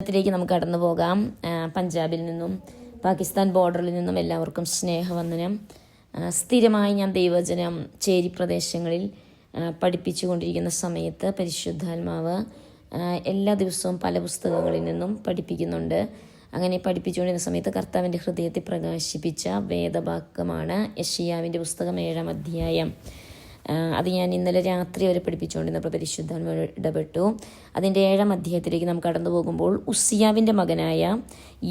ത്തിലേക്ക് നമുക്ക് കടന്നു പോകാം. പഞ്ചാബിൽ നിന്നും പാകിസ്ഥാൻ ബോർഡറിൽ നിന്നും എല്ലാവർക്കും സ്നേഹവന്ദനം. സ്ഥിരമായി ഞാൻ ദൈവവചനം ചേരി പ്രദേശങ്ങളിൽ പഠിപ്പിച്ചുകൊണ്ടിരിക്കുന്ന സമയത്ത് പരിശുദ്ധാത്മാവ് എല്ലാ ദിവസവും പല പുസ്തകങ്ങളിൽ നിന്നും പഠിപ്പിക്കുന്നുണ്ട്. അങ്ങനെ പഠിപ്പിച്ചുകൊണ്ടിരുന്ന സമയത്ത് കർത്താവിൻ്റെ ഹൃദയത്തെ പ്രകാശിപ്പിച്ച വേദവാക്യമാണ് യെശയ്യാവിൻ്റെ പുസ്തകം 7-ാം അധ്യായം. അത് ഞാൻ ഇന്നലെ രാത്രി വരെ പഠിപ്പിച്ചുകൊണ്ടിരുന്നപ്പോൾ പരിശുദ്ധാത്മാവ് ഇടപെട്ടു. അതിൻ്റെ 7-ാം അധ്യായത്തിലേക്ക് നാം കടന്നു പോകുമ്പോൾ ഉസ്സിയാവിൻ്റെ മകനായ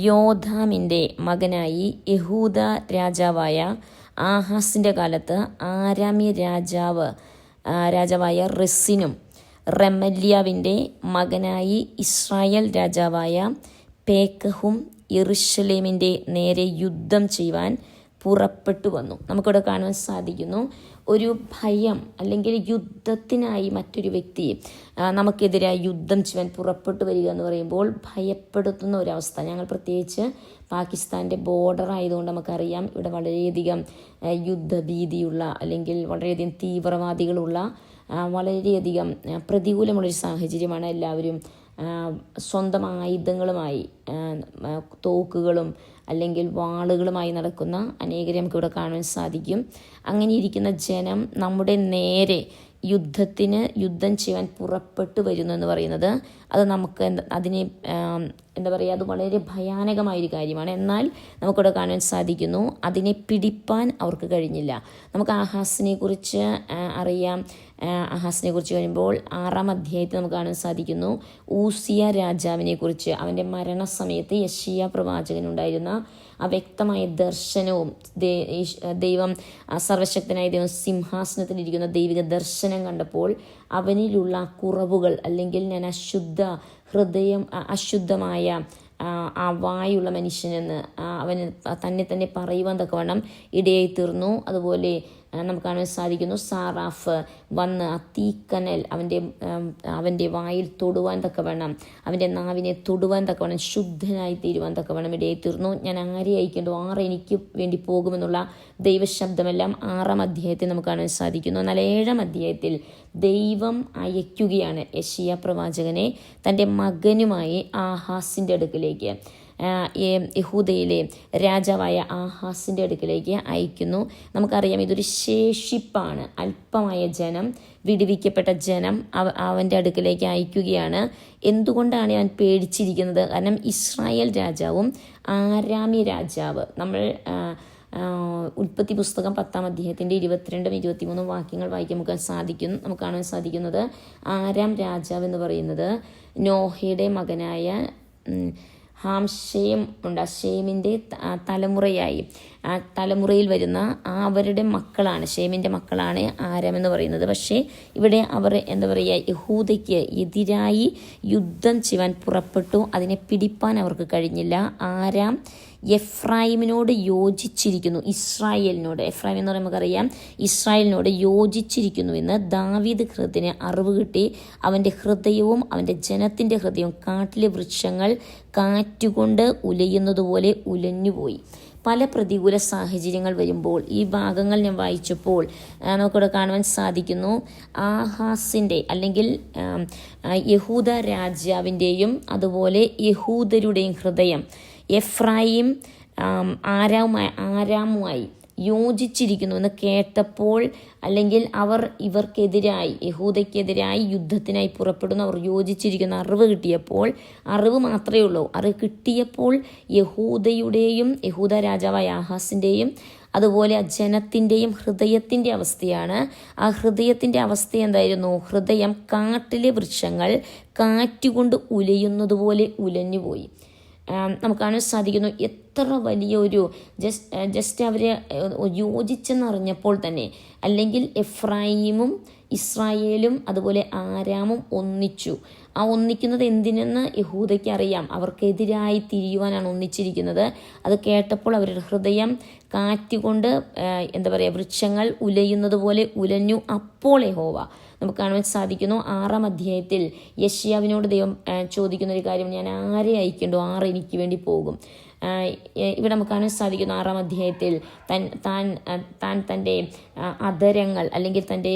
യോഥാമിൻ്റെ മകനായി യഹൂദ രാജാവായ ആഹാസിൻ്റെ കാലത്ത് ആരാമ്യ രാജാവായ റെസിനും റെമല്യാവിൻ്റെ മകനായി ഇസ്രായേൽ രാജാവായ പേക്കഹും യെരുശലേമിൻ്റെ നേരെ യുദ്ധം ചെയ്യുവാൻ പുറപ്പെട്ടു വന്നു. നമുക്കിവിടെ കാണുവാൻ സാധിക്കുന്നു, ഒരു ഭയം അല്ലെങ്കിൽ യുദ്ധത്തിനായി മറ്റൊരു വ്യക്തി നമുക്കെതിരായി യുദ്ധം ചെയ്യാൻ പുറപ്പെട്ടു വരിക എന്ന് പറയുമ്പോൾ ഭയപ്പെടുത്തുന്ന ഒരവസ്ഥ. ഞങ്ങൾ പ്രത്യേകിച്ച് പാകിസ്ഥാൻ്റെ ബോർഡർ ആയതുകൊണ്ട് നമുക്കറിയാം, ഇവിടെ വളരെയധികം യുദ്ധഭീതിയുള്ള അല്ലെങ്കിൽ വളരെയധികം തീവ്രവാദികളുള്ള വളരെയധികം പ്രതികൂലമുള്ളൊരു സാഹചര്യമാണ്. എല്ലാവരും സ്വന്തം ആയുധങ്ങളുമായി തോക്കുകളും അല്ലെങ്കിൽ വാളുകളുമായി നടക്കുന്ന അനേകരെ നമുക്കിവിടെ കാണാൻ സാധിക്കും. അങ്ങനെ ഇരിക്കുന്ന ജനം നമ്മുടെ നേരെ യുദ്ധം ചെയ്യാൻ പുറപ്പെട്ടു വരുന്നു എന്ന് പറയുന്നത് അത് നമുക്ക് അതിനെ എന്താ പറയുക, അത് വളരെ ഭയാനകമായൊരു കാര്യമാണ്. എന്നാൽ നമുക്കിവിടെ കാണാൻ സാധിക്കുന്നു, അതിനെ പിടിപ്പാൻ അവർക്ക് കഴിഞ്ഞില്ല. നമുക്ക് ആഹാസിനെ കുറിച്ച് അറിയാം. ആഹാസിനെ കുറിച്ച് വരുമ്പോൾ 6-ാം അധ്യായത്തിൽ നമുക്ക് കാണാൻ സാധിക്കുന്നു ഊസിയ രാജാവിനെ കുറിച്ച്. അവൻ്റെ മരണസമയത്ത് യെശയ്യാ പ്രവാചകനുണ്ടായിരുന്ന ആ വ്യക്തമായ ദർശനവും ദൈവം സർവശക്തനായ ദൈവം സിംഹാസനത്തിലിരിക്കുന്ന ദൈവിക ദർശനം കണ്ടപ്പോൾ അവനിലുള്ള കുറവുകൾ അല്ലെങ്കിൽ ഞാൻ അശുദ്ധമായ ആ വായുള്ള മനുഷ്യനെന്ന് അവന് തന്നെ പറയുവാൻ തക്കവണ്ണം ഇടയായി തീർന്നു. അതുപോലെ നമുക്ക് കാണാൻ സാധിക്കുന്നു, സാറാഫ് വന്ന് ആ തീക്കനൽ അവൻ്റെ വായിൽ തൊടുവാൻ തക്കവണ്ണം, അവൻ്റെ നാവിനെ തൊടുവാൻ തക്കവണ്ണം, ശുദ്ധനായി തീരുവാൻ തക്കവണ്ണം ഇടയായി തീർന്നു. ഞാൻ ആരെ അയക്കേണ്ടു, എനിക്ക് വേണ്ടി പോകുമെന്നുള്ള ദൈവശബ്ദമെല്ലാം 6-ാം അധ്യായത്തിൽ നമുക്ക് കാണാൻ സാധിക്കുന്നു. എന്നാൽ 7-ാം അധ്യായത്തിൽ ദൈവം അയക്കുകയാണ് യെശയ്യാ പ്രവാചകനെ തൻ്റെ മകനുമായി ആഹാസിൻ്റെ അടുക്കിലേക്ക്, യഹൂദയിലെ രാജാവായ ആഹാസിൻ്റെ അടുക്കിലേക്ക് അയക്കുന്നു. നമുക്കറിയാം, ഇതൊരു ശേഷിപ്പാണ്. അല്പമായ ജനം, വിടുവിക്കപ്പെട്ട ജനം അവൻ്റെ അടുക്കിലേക്ക് അയക്കുകയാണ്. എന്തുകൊണ്ടാണ് അവൻ പേടിച്ചിരിക്കുന്നത്? കാരണം ഇസ്രായേൽ രാജാവും ആരാമ്യ രാജാവ്, നമ്മൾ ഉൽപ്പത്തി പുസ്തകം 10-ാം അധ്യായത്തിൻ്റെ 22-23 വാക്യങ്ങൾ നമുക്ക് കാണാൻ സാധിക്കുന്നത്, ആരാം രാജാവ് എന്ന് പറയുന്നത് നോഹയുടെ മകനായ ഷേം ഉണ്ട്. ഷേമിൻ്റെ തലമുറയായി തലമുറയിൽ വരുന്ന അവരുടെ മക്കളാണ്, ഷേമിൻ്റെ മക്കളാണ് ആരാം എന്ന് പറയുന്നത്. പക്ഷേ ഇവിടെ അവർ എന്താ പറയുക, യഹൂദയ്ക്ക് എതിരായി യുദ്ധം ചെയ്യാൻ പുറപ്പെട്ടു. അതിനെ പിടിപ്പാൻ അവർക്ക് കഴിഞ്ഞില്ല. ആരാം എഫ്രായിമിനോട് യോജിച്ചിരിക്കുന്നു. എഫ്രായിം എന്ന് പറയുമ്പോൾ നമുക്കറിയാം ഇസ്രായേലിനോട് യോജിച്ചിരിക്കുന്നുവെന്ന് ദാവീദ് ഹൃദയത്തിന് അറിവ് കിട്ടി. അവൻ്റെ ഹൃദയവും അവൻ്റെ ജനത്തിൻ്റെ ഹൃദയവും കാട്ടിലെ വൃക്ഷങ്ങൾ കാറ്റുകൊണ്ട് ഉലയുന്നതുപോലെ ഉലഞ്ഞുപോയി. പല പ്രതികൂല സാഹചര്യങ്ങൾ വരുമ്പോൾ ഈ ഭാഗങ്ങൾ ഞാൻ വായിച്ചപ്പോൾ നമുക്കിവിടെ കാണുവാൻ സാധിക്കുന്നു, ആഹാസിൻ്റെ അല്ലെങ്കിൽ യഹൂദ രാജാവിൻ്റെയും അതുപോലെ യഹൂദരുടെയും ഹൃദയം എഫ്രായിം ആരാമുമായി യോജിച്ചിരിക്കുന്നുവെന്ന് കേട്ടപ്പോൾ, അല്ലെങ്കിൽ അവർ ഇവർക്കെതിരായി യഹൂദയ്ക്കെതിരായി യുദ്ധത്തിനായി പുറപ്പെടുന്നു, അവർ യോജിച്ചിരിക്കുന്ന അറിവ് കിട്ടിയപ്പോൾ, അറിവ് മാത്രമേ ഉള്ളൂ, അറിവ് കിട്ടിയപ്പോൾ യഹൂദ രാജാവായ ആഹാസിൻ്റെയും അതുപോലെ ആ ജനത്തിൻ്റെയും ഹൃദയത്തിൻ്റെ അവസ്ഥയാണ്. ആ ഹൃദയത്തിൻ്റെ അവസ്ഥ എന്തായിരുന്നു? ഹൃദയം കാട്ടിലെ വൃക്ഷങ്ങൾ കാറ്റുകൊണ്ട് ഉലയുന്നതുപോലെ ഉലഞ്ഞുപോയി. നമുക്ക് കാണാൻ സാധിക്കുന്നു, എത്ര വലിയൊരു ജസ്റ്റ് അവരെ യോജിച്ചെന്നറിഞ്ഞപ്പോൾ തന്നെ, അല്ലെങ്കിൽ എഫ്രായിമും ഇസ്രായേലും അതുപോലെ ആരാമും ഒന്നിച്ചു. ആ ഒന്നിക്കുന്നത് എന്തിനെന്ന് യഹൂദയ്ക്ക് അറിയാം. അവർക്കെതിരായി തിരിയുവാനാണ് ഒന്നിച്ചിരിക്കുന്നത്. അത് കേട്ടപ്പോൾ അവരുടെ ഹൃദയം കാറ്റുകൊണ്ട് എന്താ പറയുക, വൃക്ഷങ്ങൾ ഉലയുന്നത് പോലെ ഉലഞ്ഞു. അപ്പോൾ യഹോവ നമുക്ക് കാണുവാൻ സാധിക്കുന്നു, 6-ാം അധ്യായത്തിൽ യെശയ്യാവിനോട് ദൈവം ചോദിക്കുന്നൊരു കാര്യം, ഞാൻ ആരെ അയക്കേണ്ടു, എനിക്ക് വേണ്ടി പോകും. ഇവിടെ നമുക്ക് കാണാൻ സാധിക്കുന്നു 6-ാം അധ്യായത്തിൽ തൻ്റെ അധരങ്ങൾ അല്ലെങ്കിൽ തൻ്റെ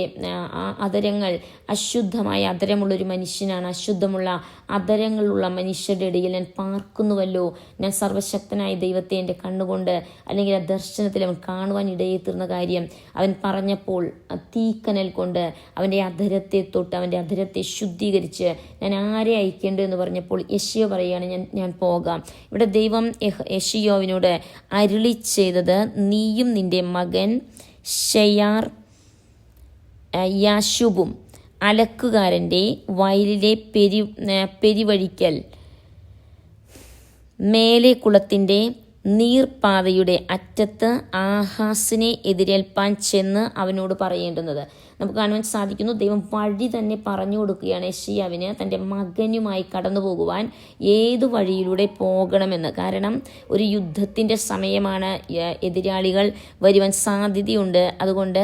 അതരങ്ങൾ അശുദ്ധമായ അതരമുള്ളൊരു മനുഷ്യനാണ്, അശുദ്ധമുള്ള അധരങ്ങളുള്ള മനുഷ്യരുടെ ഇടയിൽ ഞാൻ പാർക്കുന്നുവല്ലോ. ഞാൻ സർവശക്തനായ ദൈവത്തെ എൻ്റെ കണ്ണുകൊണ്ട് അല്ലെങ്കിൽ ആ ദർശനത്തിൽ അവൻ കാണുവാൻ ഇടയെത്തുന്ന കാര്യം അവൻ പറഞ്ഞപ്പോൾ തീക്കനൽ കൊണ്ട് അവൻ്റെ അധരത്തെ തൊട്ട് അവൻ്റെ അധരത്തെ ശുദ്ധീകരിച്ച് ഞാൻ ആരെ അയക്കേണ്ടത് എന്ന് പറഞ്ഞപ്പോൾ യെശയ്യാ പറയുകയാണ്, ഞാൻ പോകാം. ഇവിടെ ദൈവം യെശയ്യാവിനോട് അരുളി ചെയ്തത്, നീയും നിൻ്റെ മകൻ ശെയാർ യാശുബും അലക്കുകാരൻ്റെ വയലിലെ പെരിവഴിക്കൽ മേലെ കുളത്തിൻ്റെ നീർപ്പാതയുടെ അറ്റത്ത് ആഹാസിനെ എതിരേൽപ്പാൻ ചെന്ന് അവനോട് പറയേണ്ടുന്നത്. നമുക്ക് കാണുവാൻ സാധിക്കുന്നു, ദൈവം വഴി തന്നെ പറഞ്ഞു കൊടുക്കുകയാണ് യെശയ്യാവിന് തൻ്റെ മകനുമായി കടന്നു പോകുവാൻ ഏതു വഴിയിലൂടെ പോകണമെന്ന്. കാരണം ഒരു യുദ്ധത്തിൻ്റെ സമയമാണ്, എതിരാളികൾ വരുവാൻ സാധ്യതയുണ്ട്. അതുകൊണ്ട്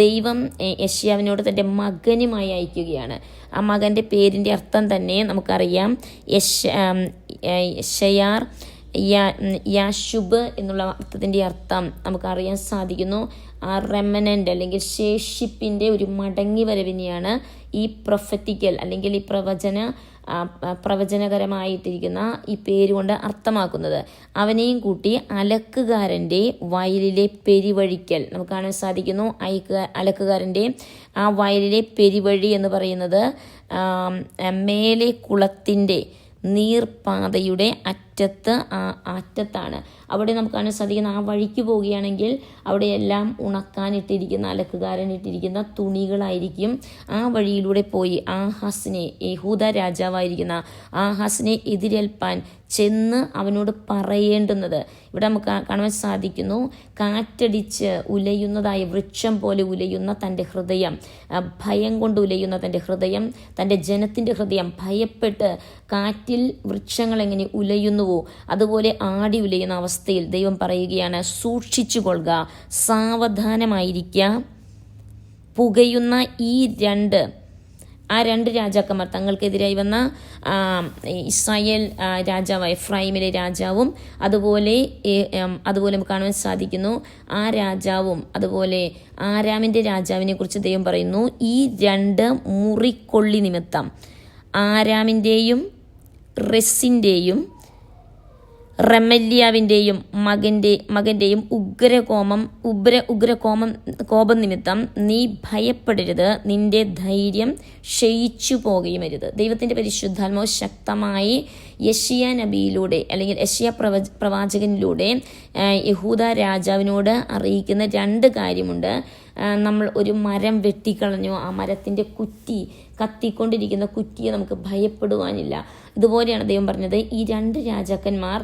ദൈവം യെശയ്യാവിനോട് തൻ്റെ മകനുമായി അയക്കുകയാണ്. ആ മകൻ്റെ പേരിൻ്റെ അർത്ഥം തന്നെ നമുക്കറിയാം, ശെയാർ യാശുബ് എന്നുള്ള അർത്ഥത്തിൻ്റെ അർത്ഥം നമുക്കറിയാൻ സാധിക്കുന്നു, ആ റെമനൻ്റ് അല്ലെങ്കിൽ ശേഷിപ്പിൻ്റെ ഒരു മടങ്ങി വരവിനെയാണ് ഈ പ്രൊഫറ്റിക്കൽ അല്ലെങ്കിൽ ഈ പ്രവചനകരമായിട്ടിരിക്കുന്ന ഈ പേരുകൊണ്ട് അർത്ഥമാക്കുന്നത്. അവനെയും കൂട്ടി അലക്കുകാരൻ്റെ വയലിലെ പെരിവഴിക്കൽ നമുക്ക് കാണാൻ സാധിക്കുന്നു. അലക്കുകാരൻ്റെ ആ വയലിലെ പെരിവഴി എന്ന് പറയുന്നത് മേലെ കുളത്തിൻ്റെ നീർപ്പാതയുടെ അറ്റത്താണ്. അവിടെ നമുക്ക് കാണാൻ സാധിക്കുന്ന ആ വഴിക്ക് പോവുകയാണെങ്കിൽ അവിടെയെല്ലാം ഉണക്കാനിട്ടിരിക്കുന്ന അലക്കുകാരനിട്ടിരിക്കുന്ന തുണികളായിരിക്കും. ആ വഴിയിലൂടെ പോയി ആഹാസിനെ, യഹൂദ രാജാവായിരിക്കുന്ന ആഹാസിനെ എതിരേൽപ്പാൻ ചെന്ന് അവനോട് പറയേണ്ടുന്നത്. ഇവിടെ നമുക്ക് കാണുവാൻ സാധിക്കുന്നു, കാറ്റടിച്ച് ഉലയുന്നതായ വൃക്ഷം പോലെ ഉലയുന്ന തൻ്റെ ഹൃദയം, ഭയം കൊണ്ട് ഉലയുന്ന തൻ്റെ ഹൃദയം, തൻ്റെ ജനത്തിൻ്റെ ഹൃദയം ഭയപ്പെട്ട് കാറ്റിൽ വൃക്ഷങ്ങൾ എങ്ങനെ ഉലയുന്നുവോ അതുപോലെ ആടി ഉലയുന്ന അവസ്ഥയിൽ ദൈവം പറയുകയാണ്, സൂക്ഷിച്ചു കൊള്ളുക, സാവധാനമായിരിക്കുക. പുകയുന്ന ആ രണ്ട് രാജാക്കന്മാർ, തങ്ങൾക്കെതിരായി വന്ന ഇസ്രായേൽ രാജാവായ എഫ്രൈമിലെ രാജാവും അതുപോലെ നമുക്ക് കാണുവാൻ സാധിക്കുന്നു ആ രാജാവും അതുപോലെ ആരാമിൻ്റെ രാജാവിനെ കുറിച്ച് ദൈവം പറയുന്നു, ഈ രണ്ട് മുറിക്കൊള്ളി നിമിത്തം ആരാമിൻ്റെയും റെസിൻ്റെയും റെമല്യാവിൻ്റെയും മകൻ്റെയും കോപം നിമിത്തം നീ ഭയപ്പെടരുത്, നിന്റെ ധൈര്യം ക്ഷയിച്ചു പോകുകയുമരുത്. ദൈവത്തിൻ്റെ പരിശുദ്ധാത്മാവ് ശക്തമായി യെശയ്യാ നബിയിലൂടെ അല്ലെങ്കിൽ യെശയ്യാ പ്രവാചകനിലൂടെ യഹൂദ രാജാവിനോട് അറിയിക്കുന്ന രണ്ട് കാര്യമുണ്ട്. നമ്മൾ ഒരു മരം വെട്ടിക്കളഞ്ഞു, ആ മരത്തിൻ്റെ കത്തിക്കൊണ്ടിരിക്കുന്ന കുറ്റിയെ നമുക്ക് ഭയപ്പെടുവാനില്ല. ഇതുപോലെയാണ് ദൈവം പറഞ്ഞത്, ഈ രണ്ട് രാജാക്കന്മാർ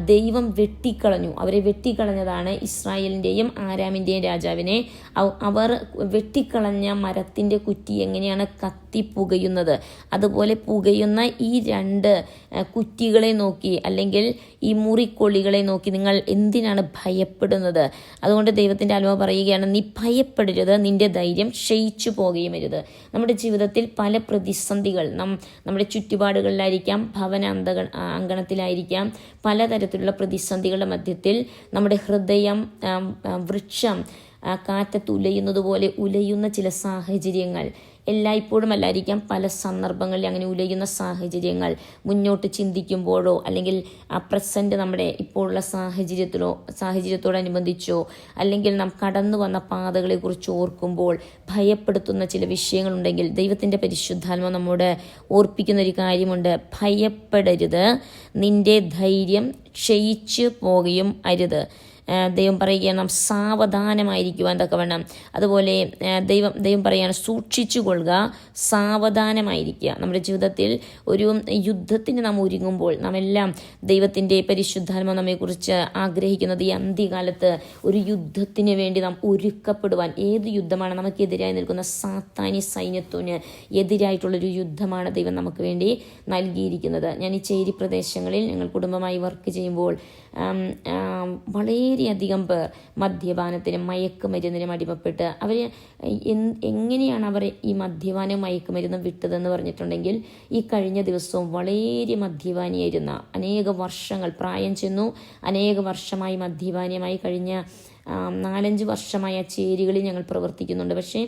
ദൈവം വെട്ടിക്കളഞ്ഞു. അവരെ വെട്ടിക്കളഞ്ഞതാണ് ഇസ്രായേലിൻ്റെയും ആരാമിൻ്റെയും രാജാവിനെ. അവർ വെട്ടിക്കളഞ്ഞ മരത്തിൻ്റെ കുറ്റി എങ്ങനെയാണ് കത്തി പുകയുന്നത്, അതുപോലെ പുകയുന്ന ഈ രണ്ട് കുറ്റികളെ നോക്കി അല്ലെങ്കിൽ ഈ മുറിക്കൊള്ളികളെ നോക്കി നിങ്ങൾ എന്തിനാണ് ഭയപ്പെടുന്നത്? അതുകൊണ്ട് ദൈവത്തിൻ്റെ ആത്മാവ് പറയുകയാണ്, നീ ഭയപ്പെടരുത്, നിന്റെ ധൈര്യം ക്ഷയിച്ചു പോകുകയുമരുത്. നമ്മുടെ ജീവിതത്തിൽ പല പ്രതിസന്ധികൾ നമ്മുടെ ചുറ്റുപാടുകളിലായിരിക്കാം, ഭവന അങ്കണത്തിലായിരിക്കാം, പലതരത്തിലുള്ള പ്രതിസന്ധികളുടെ മധ്യത്തിൽ നമ്മുടെ ഹൃദയം വൃക്ഷം കാറ്റത്ത് ഉലയുന്നത് പോലെ ഉലയുന്ന ചില സാഹചര്യങ്ങൾ, എല്ലായ്പ്പോഴും അല്ലായിരിക്കാം, പല സന്ദർഭങ്ങളിൽ അങ്ങനെ ഉലയുന്ന സാഹചര്യങ്ങൾ മുന്നോട്ട് ചിന്തിക്കുമ്പോഴോ അല്ലെങ്കിൽ ആ പ്രസൻറ്റ് നമ്മുടെ ഇപ്പോഴുള്ള സാഹചര്യത്തോടനുബന്ധിച്ചോ അല്ലെങ്കിൽ നാം കടന്നു വന്ന പാതകളെക്കുറിച്ച് ഓർക്കുമ്പോൾ ഭയപ്പെടുത്തുന്ന ചില വിഷയങ്ങളുണ്ടെങ്കിൽ ദൈവത്തിൻ്റെ പരിശുദ്ധാത്മാവ് നമ്മോട് ഓർപ്പിക്കുന്ന ഒരു കാര്യമുണ്ട്, ഭയപ്പെടരുത്, നിന്റെ ധൈര്യം ക്ഷയിച്ചു പോകുകയും അരുത്. ദൈവം പറയുകയാണ് നാം സാവധാനമായിരിക്കുവാൻ തക്കവണ്ണം. അതുപോലെ ദൈവം പറയുകയാണ് സൂക്ഷിച്ചു കൊള്ളുക, സാവധാനമായിരിക്കുക. നമ്മുടെ ജീവിതത്തിൽ ഒരു യുദ്ധത്തിന് നാം ഒരുങ്ങുമ്പോൾ നാം എല്ലാം ദൈവത്തിൻ്റെ പരിശുദ്ധാത്മാവ് നമ്മെക്കുറിച്ച് ആഗ്രഹിക്കുന്നത് ഈ അന്ത്യകാലത്ത് ഒരു യുദ്ധത്തിന് വേണ്ടി നാം ഒരുക്കപ്പെടുവാൻ. ഏത് യുദ്ധമാണ്? നമുക്കെതിരായി നിൽക്കുന്ന സാത്താനി സൈന്യത്തിന് എതിരായിട്ടുള്ളൊരു യുദ്ധമാണ് ദൈവം നമുക്ക് വേണ്ടി നൽകിയിരിക്കുന്നത്. ഞാൻ ഈ ചേരി പ്രദേശങ്ങളിൽ ഞങ്ങൾ കുടുംബമായി വർക്ക് ചെയ്യുമ്പോൾ വളരെയധികം പേർ മദ്യപാനത്തിനും മയക്കുമരുന്നിനും അടിമപ്പെട്ട് അവർ എങ്ങനെയാണ് അവർ ഈ മദ്യപാനവും മയക്കുമരുന്നും വിട്ടതെന്ന് പറഞ്ഞിട്ടുണ്ടെങ്കിൽ, ഈ കഴിഞ്ഞ ദിവസവും വളരെ മദ്യപാനിയായിരുന്ന അനേക വർഷങ്ങൾ പ്രായം ചെന്നു, അനേക വർഷമായി മദ്യപാനിയുമായി കഴിഞ്ഞ 4-5 വർഷമായി ആ ചേരികളിൽ ഞങ്ങൾ പ്രവർത്തിക്കുന്നുണ്ട്. പക്ഷേ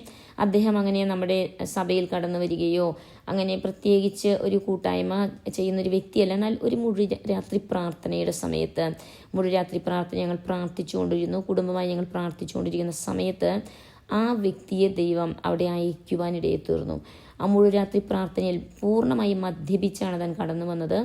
അദ്ദേഹം അങ്ങനെ നമ്മുടെ സഭയിൽ കടന്നു വരികയോ അങ്ങനെ പ്രത്യേകിച്ച് ഒരു കൂട്ടായ്മ ചെയ്യുന്നൊരു വ്യക്തിയല്ല. എന്നാൽ ഒരു മുഴുരാത്രി പ്രാർത്ഥനയുടെ സമയത്ത്, മുഴുരാത്രി പ്രാർത്ഥന ഞങ്ങൾ പ്രാർത്ഥിച്ചുകൊണ്ടിരുന്നു, കുടുംബമായി ഞങ്ങൾ പ്രാർത്ഥിച്ചുകൊണ്ടിരിക്കുന്ന സമയത്ത് ആ വ്യക്തിയെ ദൈവം അവിടെ അയക്കുവാനിടയെ തീർന്നു. ആ മുഴുരാത്രി പ്രാർത്ഥനയിൽ പൂർണ്ണമായും മദ്യപിച്ചാണ് താൻ കടന്നു വന്നത്.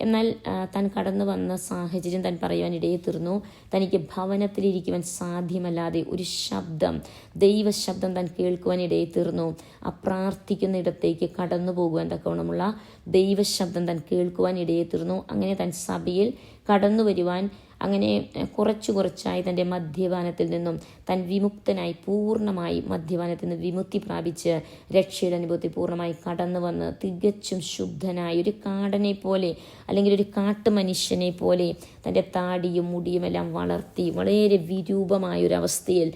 എന്നാൽ താൻ കടന്നു വന്ന സാഹചര്യം താൻ പറയുവാനിടയെ തീർന്നു. തനിക്ക് ഭവനത്തിലിരിക്കുവാൻ സാധ്യമല്ലാതെ ഒരു ശബ്ദം, ദൈവശബ്ദം താൻ കേൾക്കുവാനിടയെ തീർന്നു. ആ പ്രാർത്ഥിക്കുന്ന ഇടത്തേക്ക് കടന്നു പോകുവാൻ തക്കവണ്ണമുള്ള ദൈവശബ്ദം താൻ കേൾക്കുവാനിടയെ തീർന്നു. അങ്ങനെ താൻ സഭയിൽ കടന്നു വരുവാൻ അങ്ങനെ കുറച്ചായി തൻ്റെ മദ്യപാനത്തിൽ നിന്നും താൻ വിമുക്തനായി, പൂർണ്ണമായി മദ്യപാനത്തിൽ നിന്ന് വിമുക്തി പ്രാപിച്ച് രക്ഷയുടെ അനുഭവത്തിൽ പൂർണ്ണമായി കടന്നു വന്ന് തികച്ചും ശുദ്ധനായി ഒരു കാടനെ പോലെ അല്ലെങ്കിൽ ഒരു കാട്ടുമനുഷ്യനെ പോലെ തൻ്റെ താടിയും മുടിയുമെല്ലാം വളർത്തി വളരെ വിരൂപമായൊരവസ്ഥയിൽ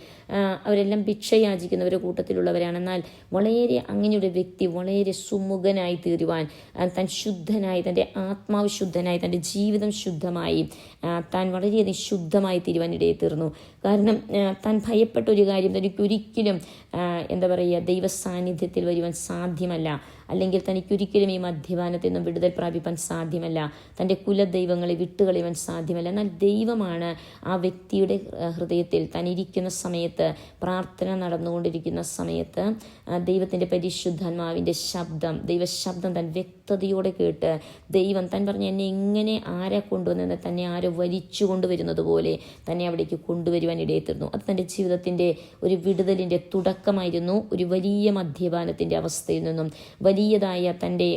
അവരെല്ലാം ഭിക്ഷ യാചിക്കുന്നവരുടെ കൂട്ടത്തിലുള്ളവരാണ്. എന്നാൽ വളരെ അങ്ങനെയൊരു വ്യക്തി വളരെ സുമുഖനായി തീരുവാൻ, താൻ ശുദ്ധനായി, തൻ്റെ ആത്മാവ് ശുദ്ധനായി, തൻ്റെ ജീവിതം ശുദ്ധമായി, താൻ വളരെയധികം ശുദ്ധമായി തീരുവാനിടയെ തീർന്നു. കാരണം താൻ ഭയപ്പെട്ട ഒരു കാര്യം, തനിക്കൊരിക്കലും ദൈവ സാന്നിധ്യത്തിൽ വരുവാൻ സാധ്യമല്ല, അല്ലെങ്കിൽ തനിക്കൊരിക്കലും ഈ മദ്യപാനത്തിൽ നിന്നും വിടുതൽ പ്രാപിപ്പാൻ സാധ്യമല്ല, തൻ്റെ കുലദൈവങ്ങളെ വിട്ടുകളയുവാൻ സാധ്യമല്ല. എന്നാൽ ദൈവമാണ് ആ വ്യക്തിയുടെ ഹൃദയത്തിൽ താൻ ഇരിക്കുന്ന സമയത്ത്, പ്രാർത്ഥന നടന്നുകൊണ്ടിരിക്കുന്ന സമയത്ത് ദൈവത്തിൻ്റെ പരിശുദ്ധാത്മാവിൻ്റെ ശബ്ദം, ദൈവശബ്ദം താൻ വ്യക്തതയോടെ കേട്ട് ദൈവം താൻ പറഞ്ഞ എന്നെ എങ്ങനെ ആരാ കൊണ്ടുവന്നെന്ന് തന്നെ ആരോ വലിച്ചു കൊണ്ടുവരുന്നത് പോലെ തന്നെ അവിടേക്ക് കൊണ്ടുവരുവാൻ ഇടയെത്തിരുന്നു. അത് തൻ്റെ ജീവിതത്തിൻ്റെ ഒരു വിടുതലിൻ്റെ തുടക്കമായിരുന്നു. ഒരു വലിയ മദ്യപാനത്തിൻ്റെ അവസ്ഥയിൽ നിന്നും, വലിയതായ തൻ്റെ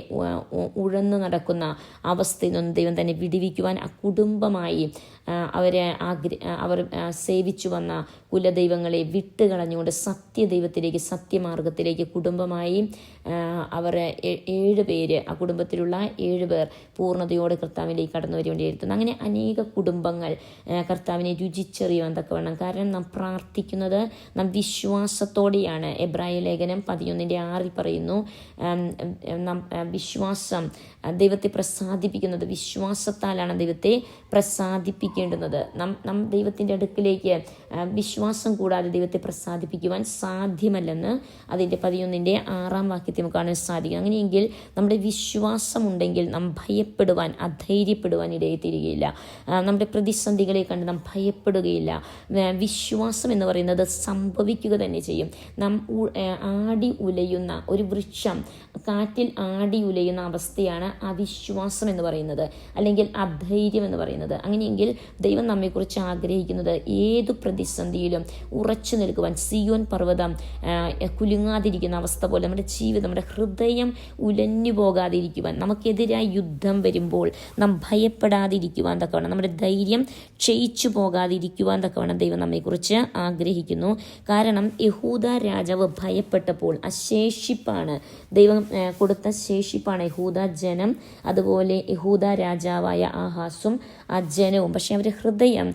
ഉഴന്നു നടക്കുന്ന അവസ്ഥയിൽ നിന്നും ദൈവം തന്നെ വിടുവിക്കുവാൻ ആ കുടുംബമായി അവർ സേവിച്ചു വന്ന കുലദൈവങ്ങളെ വിട്ടുകളഞ്ഞുകൊണ്ട് സത്യദൈവത്തിലേക്ക്, സത്യമാർഗത്തിലേക്ക് കുടുംബമായി അവർ 7 പേര്, ആ കുടുംബത്തിലുള്ള 7 പേർ പൂർണ്ണതയോടെ കർത്താവിലേക്ക് കടന്നു വരേണ്ടിയിരിക്കുന്നു. അങ്ങനെ അനേക കുടുംബങ്ങൾ കർത്താവിനെ രുചിച്ചറിയുവാൻ തക്കവണ്ണം. കാരണം നാം പ്രാർത്ഥിക്കുന്നത് നാം വിശ്വാസത്തോടെയാണ്. എബ്രായ ലേഖനം 11:6 പറയുന്നു, നാം വിശ്വാസം ദൈവത്തെ പ്രസാദിപ്പിക്കുന്നത്, വിശ്വാസത്താലാണ് ദൈവത്തെ പ്രസാദിപ്പിക്കേണ്ടുന്നത്. നാം ദൈവത്തിൻ്റെ അടുക്കിലേക്ക് വിശ്വാസം കൂടാതെ ദൈവത്തെ പ്രസാദിപ്പിക്കുവാൻ സാധ്യമല്ലെന്ന് അതിൻ്റെ 11:6 വാക്യത്തിൽ നമുക്ക് കാണാൻ സാധിക്കും. അങ്ങനെയെങ്കിൽ നമ്മുടെ വിശ്വാസമുണ്ടെങ്കിൽ നാം ഭയപ്പെടുവാൻ, അധൈര്യപ്പെടുവാൻ ഇടയെത്തിരിക്കുകയില്ല. നമ്മുടെ പ്രതിസന്ധികളെ കണ്ട് നാം ഭയപ്പെടുകയില്ല. വിശ്വാസം എന്ന് പറയുന്നത് സംഭവിക്കുക തന്നെ ചെയ്യും. നാം ആടി ഉലയുന്ന ഒരു വൃക്ഷം, കാറ്റിൽ ആടി ഉലയുന്ന അവസ്ഥയാണ് അവിശ്വാസം എന്ന് പറയുന്നത്, അല്ലെങ്കിൽ അധൈര്യം എന്ന് പറയുന്നത്. അങ്ങനെയെങ്കിൽ ദൈവം നമ്മെക്കുറിച്ച് ആഗ്രഹിക്കുന്നത് ഏതു പ്രതിസന്ധിയിലും ഉറച്ചു നിൽക്കുവാൻ, സിയോൻ പർവ്വതം കുലുങ്ങാതിരിക്കുന്ന അവസ്ഥ പോലെ നമ്മുടെ ജീവിതം, നമ്മുടെ ഹൃദയം ഉലഞ്ഞു പോകാതിരിക്കുവാൻ, നമുക്കെതിരായി യുദ്ധം വരുമ്പോൾ നാം ഭയപ്പെടാതിരിക്കുവാൻ തക്കവണ്ണം, നമ്മുടെ ധൈര്യം ക്ഷയിച്ചു പോകാതിരിക്കുവാൻ തക്കവണ്ണം ദൈവം നമ്മെക്കുറിച്ച് ആഗ്രഹിക്കുന്നു. കാരണം യഹൂദ രാജാവ് ഭയപ്പെട്ടപ്പോൾ, ആ ശേഷിപ്പാണ് ദൈവം കൊടുത്ത ശേഷിപ്പാണ് യഹൂദ ജനം, അതുപോലെ യഹൂദ രാജാവായ ആഹാസും ആ ജനവും. പക്ഷേ അവരുടെ ഹൃദയം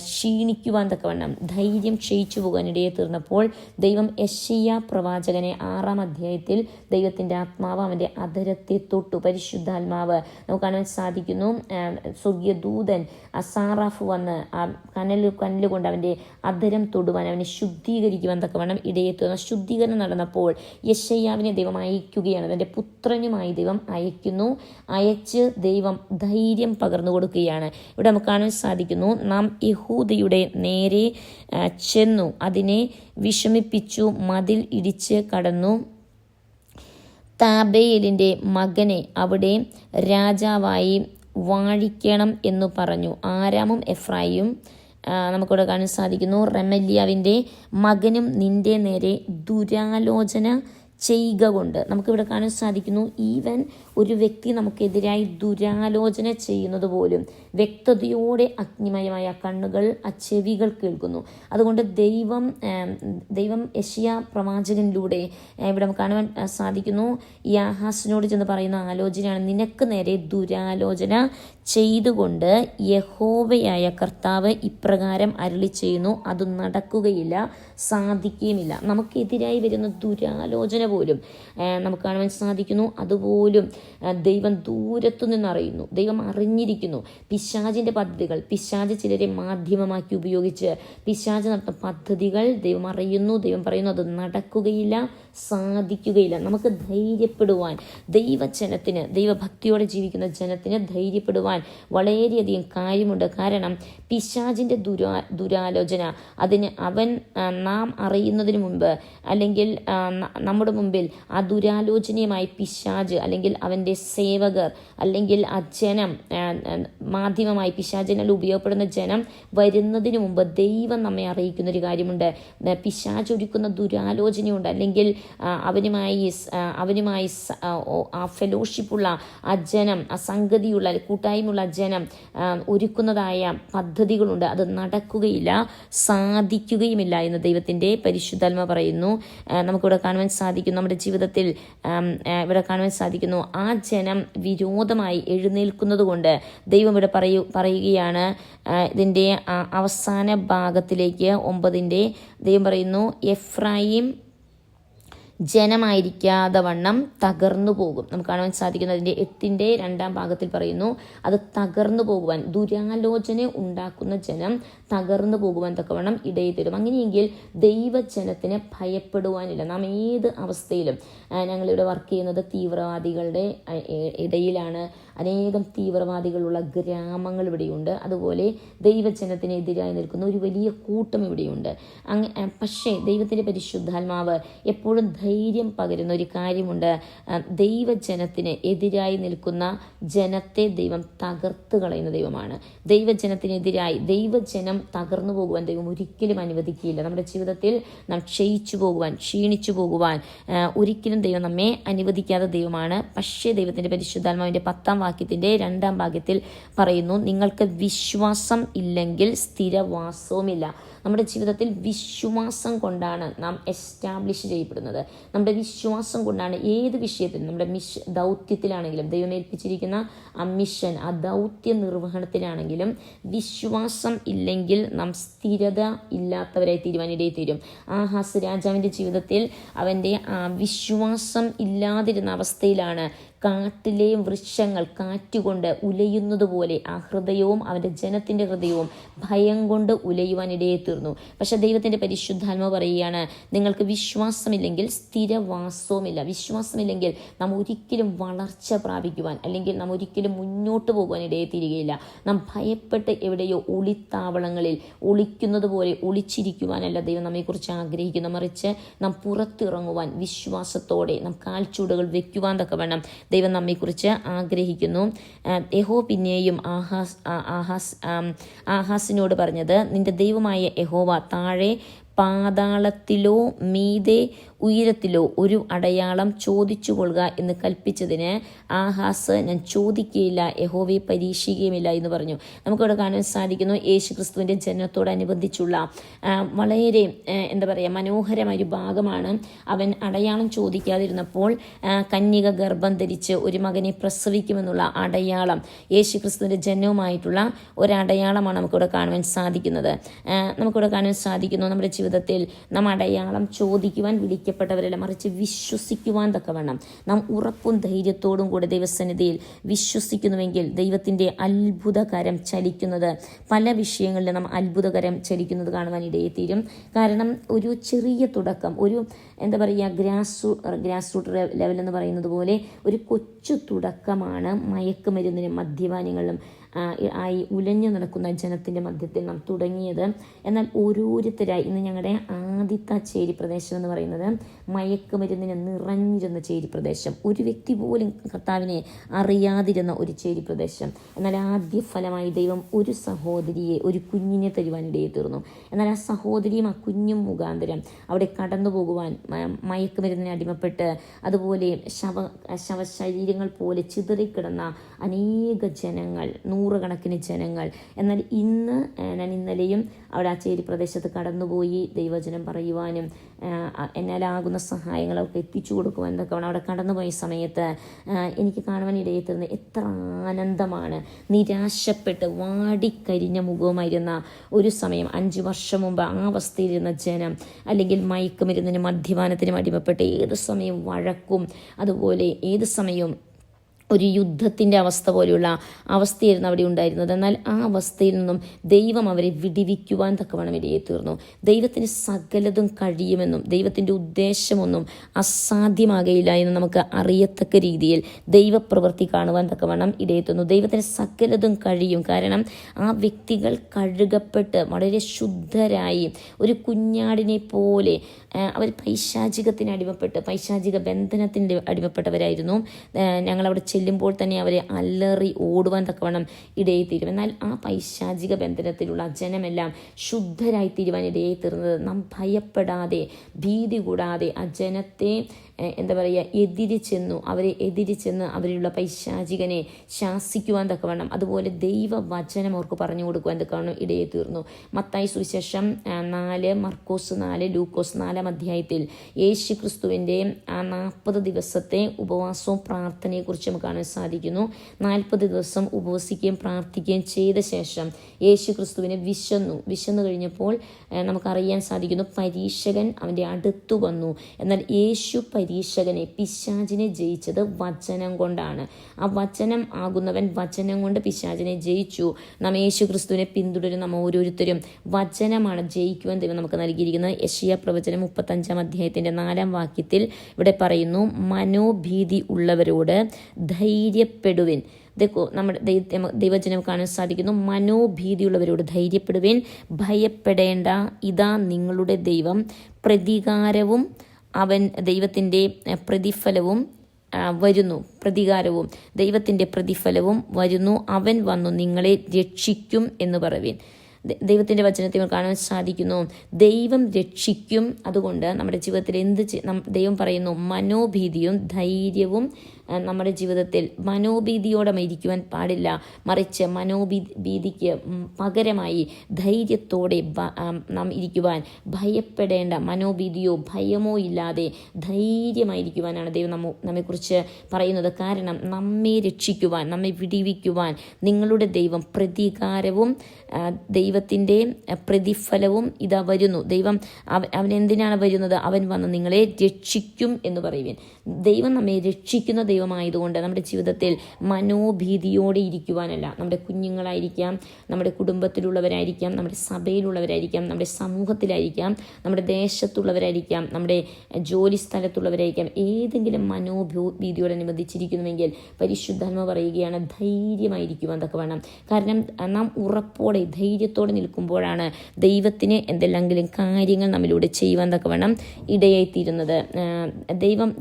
ക്ഷീണിക്കുവാൻ തക്കവണ്ണം, ധൈര്യം ക്ഷയിച്ചു പോകാനിടയെ തീർന്നപ്പോൾ ദൈവം യെശയ്യാ പ്രവാചകനെ 6-ാം അധ്യായത്തിൽ ദൈവത്തിൻ്റെ ആത്മാവ് അവൻ്റെ അധരത്തെ തൊട്ടു. പരിശുദ്ധാത്മാവ് നമുക്ക് കാണാൻ സാധിക്കുന്നു. സ്വർഗീയ ദൂതൻ സാറാഫ് വന്ന് ആ കനലുകൊണ്ട് അവൻ്റെ അധരം തൊടുവാൻ, അവനെ ശുദ്ധീകരിക്കുവാൻ തക്കവണ്ണം ഇടയെത്തുന്ന ശുദ്ധീകരണം നടന്നപ്പോൾ യെശയ്യാവിനെ ദൈവം അയക്കുകയാണ്. തൻ്റെ പുത്രനുമായി ദൈവം അയക്കുന്നു. അയച്ച് ദൈവം ധൈര്യം പകർന്നു കൊടുക്കുകയാണ്. ഇവിടെ നമുക്ക് കാണാൻ സാധിക്കുന്നു, നാം യഹൂദയുടെ നേരെ ചെന്നു അതിനെ വിഷമിപ്പിച്ചു, മതിൽ ഇടിച്ച് കടന്നു, താബേലിൻ്റെ മകനെ അവിടെ രാജാവായി വാഴിക്കണം എന്നു പറഞ്ഞു. ആരാമും എഫ്രായും നമുക്കിവിടെ കാണാൻ സാധിക്കുന്നു. റെമല്യാവിൻ്റെ മകനും നിന്റെ നേരെ ദുരാലോചന ചെയ്യുക കൊണ്ട്. നമുക്കിവിടെ കാണാൻ സാധിക്കുന്നു, ഈവൻ ഒരു വ്യക്തി നമുക്കെതിരായി ദുരാലോചന ചെയ്യുന്നത് പോലും വ്യക്തതയോടെ അഗ്നിമയമായ കണ്ണുകൾ, ആ ചെവികൾ കേൾക്കുന്നു. അതുകൊണ്ട് ദൈവം യെശയ്യാ പ്രവാചകനിലൂടെ ഇവിടെ നമുക്ക് കാണുവാൻ സാധിക്കുന്നു, ഈ ആഹാസിനോട് ചെന്ന് പറയുന്ന ആലോചനയാണ്, നിനക്ക് നേരെ ദുരാലോചന ചെയ്തുകൊണ്ട് യഹോവയായ കർത്താവ് ഇപ്രകാരം അരുളി ചെയ്യുന്നു, അത് നടക്കുകയില്ല, സാധിക്കുകയുമില്ല. നമുക്കെതിരായി വരുന്ന ദുരാലോചന പോലും നമുക്ക് കാണുവാൻ സാധിക്കുന്നു. അതുപോലും ദൈവം ദൂരത്തു നിന്നറിയുന്നു, ദൈവം അറിഞ്ഞിരിക്കുന്നു പിശാചിൻ്റെ പദ്ധതികൾ. പിശാച് ചിലരെ മാധ്യമമാക്കി ഉപയോഗിച്ച് പിശാച് നടത്തുന്ന പദ്ധതികൾ ദൈവം അറിയുന്നു. ദൈവം പറയുന്നു അത് നടക്കുകയില്ല, സാധിക്കുകയില്ല. നമുക്ക് ധൈര്യപ്പെടുവാൻ, ദൈവജനത്തിന്, ദൈവഭക്തിയോടെ ജീവിക്കുന്ന ജനത്തിന് ധൈര്യപ്പെടുവാൻ വളരെയധികം കാര്യമുണ്ട്. കാരണം പിശാചിൻ്റെ ദുരാലോചന അതിന് നാം അറിയുന്നതിന് മുമ്പ്, അല്ലെങ്കിൽ നമ്മുടെ മുമ്പിൽ ആ ദുരാലോചനയുമായി പിശാച് അല്ലെങ്കിൽ അവൻ്റെ സേവകർ അല്ലെങ്കിൽ ആ ജനം, മാധ്യമമായി പിശാചിനാൽ ഉപയോഗപ്പെടുന്ന ജനം വരുന്നതിന് മുമ്പ് ദൈവം നമ്മെ അറിയിക്കുന്നൊരു കാര്യമുണ്ട്. പിശാച് ഒരുക്കുന്ന ദുരാലോചനയുണ്ട്, അല്ലെങ്കിൽ അവനുമായി ആ ഫെലോഷിപ്പുള്ള ആ ജനം, ആ സംഗതിയുള്ള കൂട്ടായ്മയുള്ള ജനം ഒരുക്കുന്നതായ പദ്ധതികളുണ്ട്. അത് നടക്കുകയില്ല, സാധിക്കുകയുമില്ല എന്ന് ദൈവത്തിൻ്റെ പരിശുദ്ധാത്മ പറയുന്നു. നമുക്കിവിടെ കാണുവാൻ സാധിക്കും, നമ്മുടെ ജീവിതത്തിൽ ഇവിടെ കാണുവാൻ സാധിക്കുന്നു ആ ജനം വിരോധമായി എഴുന്നേൽക്കുന്നത് കൊണ്ട് ദൈവം ഇവിടെ പറയുകയാണ്. ഇതിൻ്റെ അവസാന ഭാഗത്തിലേക്ക് 9 ദൈവം പറയുന്നു, എഫ്രായിം ജനമായിരിക്കാതെ വണ്ണം തകർന്നു പോകും. നമുക്ക് കാണുവാൻ സാധിക്കുന്നു അതിൻ്റെ 8 2 ഭാഗത്തിൽ പറയുന്നു, അത് തകർന്നു പോകുവാൻ, ദുരാലോചന ഉണ്ടാക്കുന്ന ജനം തകർന്നു പോകുവാൻ തക്കവണ്ണം ഇടയിൽ തരും. അങ്ങനെയെങ്കിൽ ദൈവജനത്തിന് ഭയപ്പെടുവാനില്ല. നാം ഏത് അവസ്ഥയിലും, ഞങ്ങളിവിടെ വർക്ക് ചെയ്യുന്നത് തീവ്രവാദികളുടെ ഇടയിലാണ്. അനേകം തീവ്രവാദികളുള്ള ഗ്രാമങ്ങൾ ഇവിടെയുണ്ട്. അതുപോലെ ദൈവജനത്തിനെതിരായി നിൽക്കുന്ന ഒരു വലിയ കൂട്ടം ഇവിടെയുണ്ട്. പക്ഷേ ദൈവത്തിൻ്റെ പരിശുദ്ധാത്മാവ് എപ്പോഴും ധൈര്യം പകരുന്ന ഒരു കാര്യമുണ്ട്. ദൈവജനത്തിന് എതിരായി നിൽക്കുന്ന ജനത്തെ ദൈവം തകർത്ത് കളയുന്ന ദൈവമാണ്. ദൈവജനത്തിനെതിരായി ദൈവജനം തകർന്നു പോകുവാൻ ദൈവം ഒരിക്കലും അനുവദിക്കുകയില്ല. നമ്മുടെ ജീവിതത്തിൽ നാം ക്ഷയിച്ചു പോകുവാൻ, ക്ഷീണിച്ചു പോകുവാൻ ഒരിക്കലും ദൈവം നമ്മെ അനുവദിക്കാത്ത ദൈവമാണ്. പക്ഷേ ദൈവത്തിൻ്റെ പരിശുദ്ധാത്മാവിൻ്റെ 10 വാക്യത്തിൻ്റെ 2 ഭാഗത്തിൽ പറയുന്നു, നിങ്ങൾക്ക് വിശ്വാസം ഇല്ലെങ്കിൽ സ്ഥിരവാസവുമില്ല. നമ്മുടെ ജീവിതത്തിൽ വിശ്വാസം കൊണ്ടാണ് നാം എസ്റ്റാബ്ലിഷ് ചെയ്യപ്പെടുന്നത്. നമ്മുടെ വിശ്വാസം കൊണ്ടാണ് ഏത് വിഷയത്തിലും, നമ്മുടെ ദൗത്യത്തിലാണെങ്കിലും, ദൈവം ഏൽപ്പിച്ചിരിക്കുന്ന ആ മിഷൻ, ആ ദൗത്യ നിർവഹണത്തിലാണെങ്കിലും വിശ്വാസം ഇല്ലെങ്കിൽ നാം സ്ഥിരത ഇല്ലാത്തവരായി തീരുവാനിടയിൽ തീരും. ആഹാസ് രാജാവിൻ്റെ ജീവിതത്തിൽ അവൻ്റെ വിശ്വാസം ഇല്ലാതിരുന്ന അവസ്ഥയിലാണ് കാട്ടിലെ വൃക്ഷങ്ങൾ കാറ്റുകൊണ്ട് ഉലയുന്നത് പോലെ ആ ഹൃദയവും അവൻ്റെ ജനത്തിൻ്റെ ഹൃദയവും ഭയം കൊണ്ട് ഉലയുവാനിടയെ തീർന്നു. പക്ഷേ ദൈവത്തിൻ്റെ പരിശുദ്ധാത്മാവ് പറയുകയാണ്, നിങ്ങൾക്ക് വിശ്വാസമില്ലെങ്കിൽ സ്ഥിരവാസവുമില്ല. വിശ്വാസമില്ലെങ്കിൽ നാം ഒരിക്കലും വളർച്ച പ്രാപിക്കുവാൻ, അല്ലെങ്കിൽ നാം ഒരിക്കലും മുന്നോട്ട് പോകുവാൻ ഇടയെ തീരുകയില്ല. നാം ഭയപ്പെട്ട് എവിടെയോ ഒളിത്താവളങ്ങളിൽ ഒളിക്കുന്നത് പോലെ ഒളിച്ചിരിക്കുവാനല്ല ദൈവം നമ്മെക്കുറിച്ച് ആഗ്രഹിക്കുന്നു. മറിച്ച് നാം പുറത്തിറങ്ങുവാൻ വിശ്വാസത്തോടെ നാം കാൽച്ചൂടുകൾ വയ്ക്കുവാൻ തക്കവണ്ണം ദൈവം നമ്മെക്കുറിച്ച് ആഗ്രഹിക്കുന്നു. യഹോവ പിന്നെയും ആഹാസിനോട് പറഞ്ഞത്, നിന്റെ ദൈവമായ യഹോവ താഴെ പാതാളത്തിലോ മീതെ ഉയരത്തിലോ ഒരു അടയാളം ചോദിച്ചു കൊള്ളുക എന്ന് കൽപ്പിച്ചതിന് ആഹാസ്, ഞാൻ ചോദിക്കുകയില്ല, യഹോവയെ പരീക്ഷിക്കുകയുമില്ല എന്ന് പറഞ്ഞു. നമുക്കിവിടെ കാണാൻ സാധിക്കുന്നു യേശു ക്രിസ്തുവിൻ്റെ ജനനത്തോടനുബന്ധിച്ചുള്ള വളരെ മനോഹരമായ ഒരു ഭാഗമാണ്. അവൻ അടയാളം ചോദിക്കാതിരുന്നപ്പോൾ കന്യക ഗർഭം ധരിച്ച് ഒരു മകനെ പ്രസവിക്കുമെന്നുള്ള അടയാളം, യേശു ക്രിസ്തുവിൻ്റെ ജനനവുമായിട്ടുള്ള ഒരടയാളമാണ് നമുക്കിവിടെ കാണുവാൻ സാധിക്കുന്നത്. നമുക്കിവിടെ കാണാൻ സാധിക്കുന്നു നമ്മുടെ ജീവിതത്തിൽ നാം അടയാളം ചോദിക്കുവാൻ വിളിക്കപ്പെട്ടവരല്ല, മറിച്ച് വിശ്വസിക്കുവാൻ തക്കവണ്ണം നാം ഉറപ്പും ധൈര്യത്തോടും കൂടെ ദൈവസന്നിധിയിൽ വിശ്വസിക്കുന്നുവെങ്കിൽ ദൈവത്തിൻ്റെ അത്ഭുതകരം ചലിക്കുന്നത്, പല വിഷയങ്ങളിലും നാം അത്ഭുതകരം ചലിക്കുന്നത് കാണുവാൻ ഇടയെ തീരും. കാരണം ഒരു ചെറിയ തുടക്കം, ഒരു ഗ്രാസ് റൂട്ട് ലെവൽ എന്ന് പറയുന്നത് പോലെ ഒരു കൊച്ചു തുടക്കമാണ് മയക്കുമരുന്നിനും മദ്യപാനങ്ങളിലും ആയി ഉലഞ്ഞു നടക്കുന്ന ജനത്തിൻ്റെ മധ്യത്തിൽ നാം തുടങ്ങിയത്. എന്നാൽ ഓരോരുത്തരായി ഇന്ന് ഞങ്ങളുടെ ആദ്യത്തെ ചേരി പ്രദേശം എന്ന് പറയുന്നത് മയക്കുമരുന്നിന് നിറഞ്ഞിരുന്ന ചേരി പ്രദേശം, ഒരു വ്യക്തി പോലും കർത്താവിനെ അറിയാതിരുന്ന ഒരു ചേരി പ്രദേശം. എന്നാൽ ആദ്യ ഫലമായി ദൈവം ഒരു സഹോദരിയെ, ഒരു കുഞ്ഞിനെ തരുവാനിടയെ തീർന്നു. എന്നാൽ ആ സഹോദരിയും ആ കുഞ്ഞും മുഖാന്തരം അവിടെ കടന്നു പോകുവാൻ, മയക്കുമരുന്നിന് അടിമപ്പെട്ട് അതുപോലെ ശവശരീരങ്ങൾ പോലെ ചിതറിക്കിടന്ന അനേക ജനങ്ങൾ, നൂറുകണക്കിന് ജനങ്ങൾ. എന്നാൽ ഇന്ന് ഞാൻ ഇന്നലെയും അവിടെ ആ ചേരി പ്രദേശത്ത് കടന്നുപോയി ദൈവവചനം പറയുവാനും എന്നാലാകുന്ന സഹായങ്ങൾ അവർക്ക് എത്തിച്ചു കൊടുക്കുവാൻ എന്നൊക്കെ അവിടെ കടന്നുപോയ സമയത്ത് എനിക്ക് കാണുവാൻ ഇടയെത്തുന്ന എത്ര ആനന്ദമാണ്. നിരാശപ്പെട്ട് വാടിക്കരിഞ്ഞ മുഖവുമായിരുന്ന ഒരു സമയം 5 വർഷം മുമ്പ് ആ അവസ്ഥയിലിരുന്ന ജനം, അല്ലെങ്കിൽ മയക്കുമരുന്നിനും മദ്യപാനത്തിനും അടിമപ്പെട്ട് ഏത് സമയവും വഴക്കും, അതുപോലെ ഏത് സമയവും ഒരു യുദ്ധത്തിൻ്റെ അവസ്ഥ പോലെയുള്ള അവസ്ഥയായിരുന്നു അവിടെ ഉണ്ടായിരുന്നത്. എന്നാൽ ആ അവസ്ഥയിൽ നിന്നും ദൈവം അവരെ വിടിവിക്കുവാൻ തക്കവണ്ണം ഇടയെ തീർന്നു. ദൈവത്തിന് സകലതും കഴിയുമെന്നും ദൈവത്തിൻ്റെ ഉദ്ദേശമൊന്നും അസാധ്യമാകയില്ല എന്ന് നമുക്ക് അറിയത്തക്ക രീതിയിൽ ദൈവപ്രവൃത്തി കാണുവാൻ തക്കവണ്ണം ഇടയെ തീർന്നു. ദൈവത്തിന് സകലതും കഴിയും. കാരണം ആ വ്യക്തികൾ കഴുകപ്പെട്ട് വളരെ ശുദ്ധരായി ഒരു കുഞ്ഞാടിനെ പോലെ അവർ പൈശാചികത്തിന് അടിമപ്പെട്ട് പൈശാചിക ബന്ധനത്തിൻ്റെ അടിമപ്പെട്ടവരായിരുന്നു. ഞങ്ങളവിടെ ചെല്ലുമ്പോൾ തന്നെ അവരെ അലറി ഓടുവാൻ തക്കവണ്ണം ഇടയെ തീരും. എന്നാൽ ആ പൈശാചിക ബന്ധനത്തിലുള്ള ജനമെല്ലാം ശുദ്ധരായി തീരുവാൻ ഇടയെ തീർന്നത് നാം ഭയപ്പെടാതെ ഭീതി കൂടാതെ ആ ജനത്തെ അവരെ എതിരി ചെന്ന് അവരിലുള്ള പൈശാചികനെ ശാസിക്കുവാൻ തക്കവണ്ണം, അതുപോലെ ദൈവവചനം അവർക്ക് പറഞ്ഞു കൊടുക്കുവാൻ തക്കവണ്ണം ഇടയെ തീർന്നു. മത്തായി സുവിശേഷം 4, മർക്കോസ് 4, ലൂക്കോസ് 4 അധ്യായത്തിൽ യേശു ക്രിസ്തുവിൻ്റെ ആ 40 ദിവസത്തെ ഉപവാസവും പ്രാർത്ഥനയെക്കുറിച്ച് നമുക്ക് കാണാൻ സാധിക്കുന്നു. 40 ദിവസം ഉപവസിക്കുകയും പ്രാർത്ഥിക്കുകയും ചെയ്ത ശേഷം യേശു ക്രിസ്തുവിനെ വിശന്നു കഴിഞ്ഞപ്പോൾ നമുക്കറിയാൻ സാധിക്കുന്നു, പരീക്ഷകൻ അവൻ്റെ അടുത്തു വന്നു. എന്നാൽ യേശു പരീക്ഷകനെ, പിശാചിനെ ജയിച്ചത് വചനം കൊണ്ടാണ്. ആ വചനം ആകുന്നവൻ വചനം കൊണ്ട് പിശാചിനെ ജയിച്ചു. നാം യേശു ക്രിസ്തുവിനെ പിന്തുടരും നാം ഓരോരുത്തരും വചനമാണ് ജയിക്കുവാൻ ദൈവം നമുക്ക് നൽകിയിരിക്കുന്നത്. യെശയ്യാ പ്രവചനം 35 അധ്യായത്തിൻ്റെ 4 വാക്യത്തിൽ ഇവിടെ പറയുന്നു, മനോഭീതി ഉള്ളവരോട് ധൈര്യപ്പെടുവിൻ. നമ്മുടെ ദൈവജനം കാണാൻ സാധിക്കുന്നു. മനോഭീതിയുള്ളവരോട് ധൈര്യപ്പെടുവിൻ, ഭയപ്പെടേണ്ട, ഇതാ നിങ്ങളുടെ ദൈവം, പ്രതികാരവും ദൈവത്തിൻ്റെ പ്രതിഫലവും ദൈവത്തിൻ്റെ പ്രതിഫലവും വരുന്നു, അവൻ വന്നു നിങ്ങളെ രക്ഷിക്കും എന്ന് പറയുവിൻ. ദൈവത്തിൻ്റെ വചനത്തിൽ കാണാൻ സാധിക്കുന്നു, ദൈവം രക്ഷിക്കും. അതുകൊണ്ട് നമ്മുടെ ജീവിതത്തിൽ ദൈവം പറയുന്നു, മനോഭീതിയും ധൈര്യവും നമ്മുടെ ജീവിതത്തിൽ മനോഭീതിയോടെ ഇരിക്കുവാൻ പാടില്ല. മറിച്ച് മനോഭീതിക്ക് പകരമായി ധൈര്യത്തോടെ നാം ഇരിക്കുവാൻ, ഭയപ്പെടേണ്ട, മനോഭീതിയോ ഭയമോ ഇല്ലാതെ ധൈര്യമായിരിക്കുവാനാണ് ദൈവം നമ്മെക്കുറിച്ച് പറയുന്നത്. കാരണം നമ്മെ രക്ഷിക്കുവാൻ, നമ്മെ വിടിവിക്കുവാൻ നിങ്ങളുടെ ദൈവം പ്രതികാരവും ദൈവത്തിൻ്റെ പ്രതിഫലവും ഇതാ വരുന്നു. ദൈവം അവൻ എന്തിനാണ് വരുന്നത്? അവൻ വന്ന് നിങ്ങളെ രക്ഷിക്കും എന്ന് പറയുവിൻ. ദൈവം നമ്മെ രക്ഷിക്കുന്ന ദൈവമായതുകൊണ്ട് നമ്മുടെ ജീവിതത്തിൽ മനോഭീതിയോടെ ഇരിക്കുവാനല്ല. നമ്മുടെ കുഞ്ഞുങ്ങളായിരിക്കാം, നമ്മുടെ കുടുംബത്തിലുള്ളവരായിരിക്കാം, നമ്മുടെ സഭയിലുള്ളവരായിരിക്കാം, നമ്മുടെ സമൂഹത്തിലായിരിക്കാം, നമ്മുടെ ദേശത്തുള്ളവരായിരിക്കാം, നമ്മുടെ ജോലി സ്ഥലത്തുള്ളവരായിരിക്കാം, ഏതെങ്കിലും മനോഭീതിയോടനുബന്ധിച്ചിരിക്കുന്നുവെങ്കിൽ പരിശുദ്ധാത്മ പറയുകയാണ് ധൈര്യമായിരിക്കുവാൻ തക്കവണ്ണം. കാരണം നാം ഉറപ്പോടെ ധൈര്യത്തോടെ നിൽക്കുമ്പോഴാണ് ദൈവത്തിന് എന്തെല്ലെങ്കിലും കാര്യങ്ങൾ നമ്മിലൂടെ ചെയ്യുവാൻ തക്കവണ്ണം ഇടയായിത്തീരുന്നത്.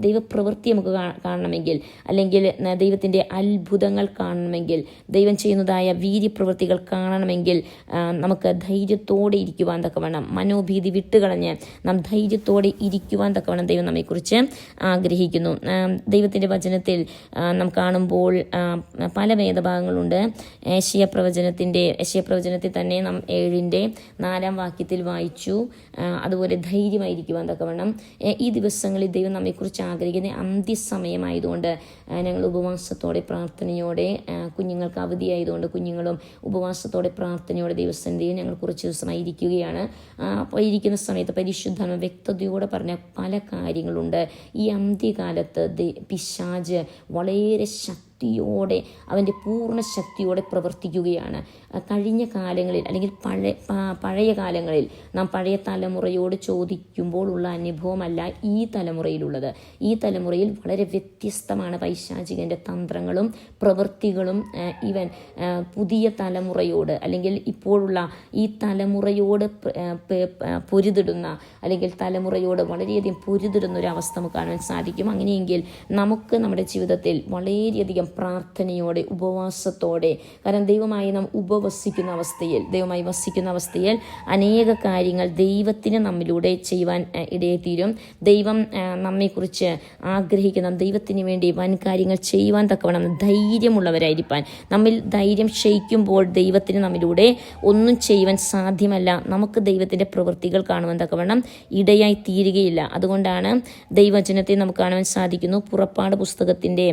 ദൈവപ്രവൃത്തി നമുക്ക് കാണണമെങ്കിൽ, അല്ലെങ്കിൽ ദൈവത്തിൻ്റെ അത്ഭുതങ്ങൾ കാണണമെങ്കിൽ, ദൈവം ചെയ്യുന്നതായ വീര്യപ്രവൃത്തികൾ കാണണമെങ്കിൽ നമുക്ക് ധൈര്യത്തോടെ ഇരിക്കുവാൻ തക്കവണ്ണം, മനോഭീതി വിട്ടുകളഞ്ഞ് നാം ധൈര്യത്തോടെ ഇരിക്കുവാൻ തക്കവണ്ണം ദൈവം നമ്മെക്കുറിച്ച് ആഗ്രഹിക്കുന്നു. ദൈവത്തിൻ്റെ വചനത്തിൽ നാം കാണുമ്പോൾ പല വേദഭാഗങ്ങളുണ്ട്. യെശയ്യാ പ്രവചനത്തിൽ തന്നെ നാം 7:4 വാക്യത്തിൽ വായിച്ചു. അതുപോലെ ധൈര്യമായിരിക്കുവാൻ തക്കവണ്ണം ഈ ദിവസങ്ങളിൽ ദൈവം നമ്മെക്കുറിച്ച് ആഗ്രഹിക്കുന്ന അന്ത്യസമയമായതുകൊണ്ട് ഞങ്ങൾ ഉപവാസത്തോടെ പ്രാർത്ഥനയോടെ, കുഞ്ഞുങ്ങൾക്ക് അവധിയായതുകൊണ്ട് കുഞ്ഞുങ്ങളും ഉപവാസത്തോടെ പ്രാർത്ഥനയോടെ ദൈവസന്നിധിയിൽ ഞങ്ങൾ കുറച്ച് ദിവസമായി ഇരിക്കുകയാണ്. അപ്പോൾ ഇരിക്കുന്ന സമയത്ത് പരിശുദ്ധാത്മ വ്യക്തതയോടെ പറഞ്ഞ പല കാര്യങ്ങളുണ്ട്. ഈ അന്ത്യകാലത്ത് പിശാച് വളരെ ശക്തിയോടെ, അവൻ്റെ പൂർണ്ണ ശക്തിയോടെ പ്രവർത്തിക്കുകയാണ്. കഴിഞ്ഞ കാലങ്ങളിൽ, അല്ലെങ്കിൽ പഴയ കാലങ്ങളിൽ നാം പഴയ തലമുറയോട് ചോദിക്കുമ്പോൾ ഉള്ള അനുഭവമല്ല ഈ തലമുറയിലുള്ളത്. ഈ തലമുറയിൽ വളരെ വ്യത്യസ്തമാണ് പൈശാചികൻ്റെ തന്ത്രങ്ങളും പ്രവൃത്തികളും. ഇവൻ പുതിയ തലമുറയോട്, അല്ലെങ്കിൽ ഇപ്പോഴുള്ള ഈ തലമുറയോട് പൊരുതിടുന്ന, അല്ലെങ്കിൽ തലമുറയോട് വളരെയധികം പൊരുതിടുന്ന ഒരു അവസ്ഥ നമുക്ക് കാണാൻ സാധിക്കും. അങ്ങനെയെങ്കിൽ നമുക്ക് നമ്മുടെ ജീവിതത്തിൽ വളരെയധികം വളരെയധികം പ്രാർത്ഥനയോടെ ഉപവാസത്തോടെ, കാരണം ദൈവമായി നാം ഉപവസിക്കുന്ന അവസ്ഥയിൽ, ദൈവമായി വസിക്കുന്ന അവസ്ഥയിൽ അനേക കാര്യങ്ങൾ ദൈവത്തിന് നമ്മിലൂടെ ചെയ്യുവാൻ ഇടയെത്തീരും. ദൈവം നമ്മെക്കുറിച്ച് ആഗ്രഹിക്കുന്ന ദൈവത്തിന് വേണ്ടി വൻ കാര്യങ്ങൾ ചെയ്യുവാൻ തക്കവണ്ണം ധൈര്യമുള്ളവരായിരിക്കാൻ, നമ്മിൽ ധൈര്യം ക്ഷയിക്കുമ്പോൾ ദൈവത്തിന് നമ്മിലൂടെ ഒന്നും ചെയ്യുവാൻ സാധ്യമല്ല. നമുക്ക് ദൈവത്തിൻ്റെ പ്രവൃത്തികൾ കാണുവാൻ തക്കവണ്ണം ഇടയായി തീരുകയില്ല. അതുകൊണ്ടാണ് ദൈവവചനത്തെ നമുക്ക് കാണുവാൻ സാധിക്കുന്നു. പുറപ്പാട് പുസ്തകത്തിൻ്റെ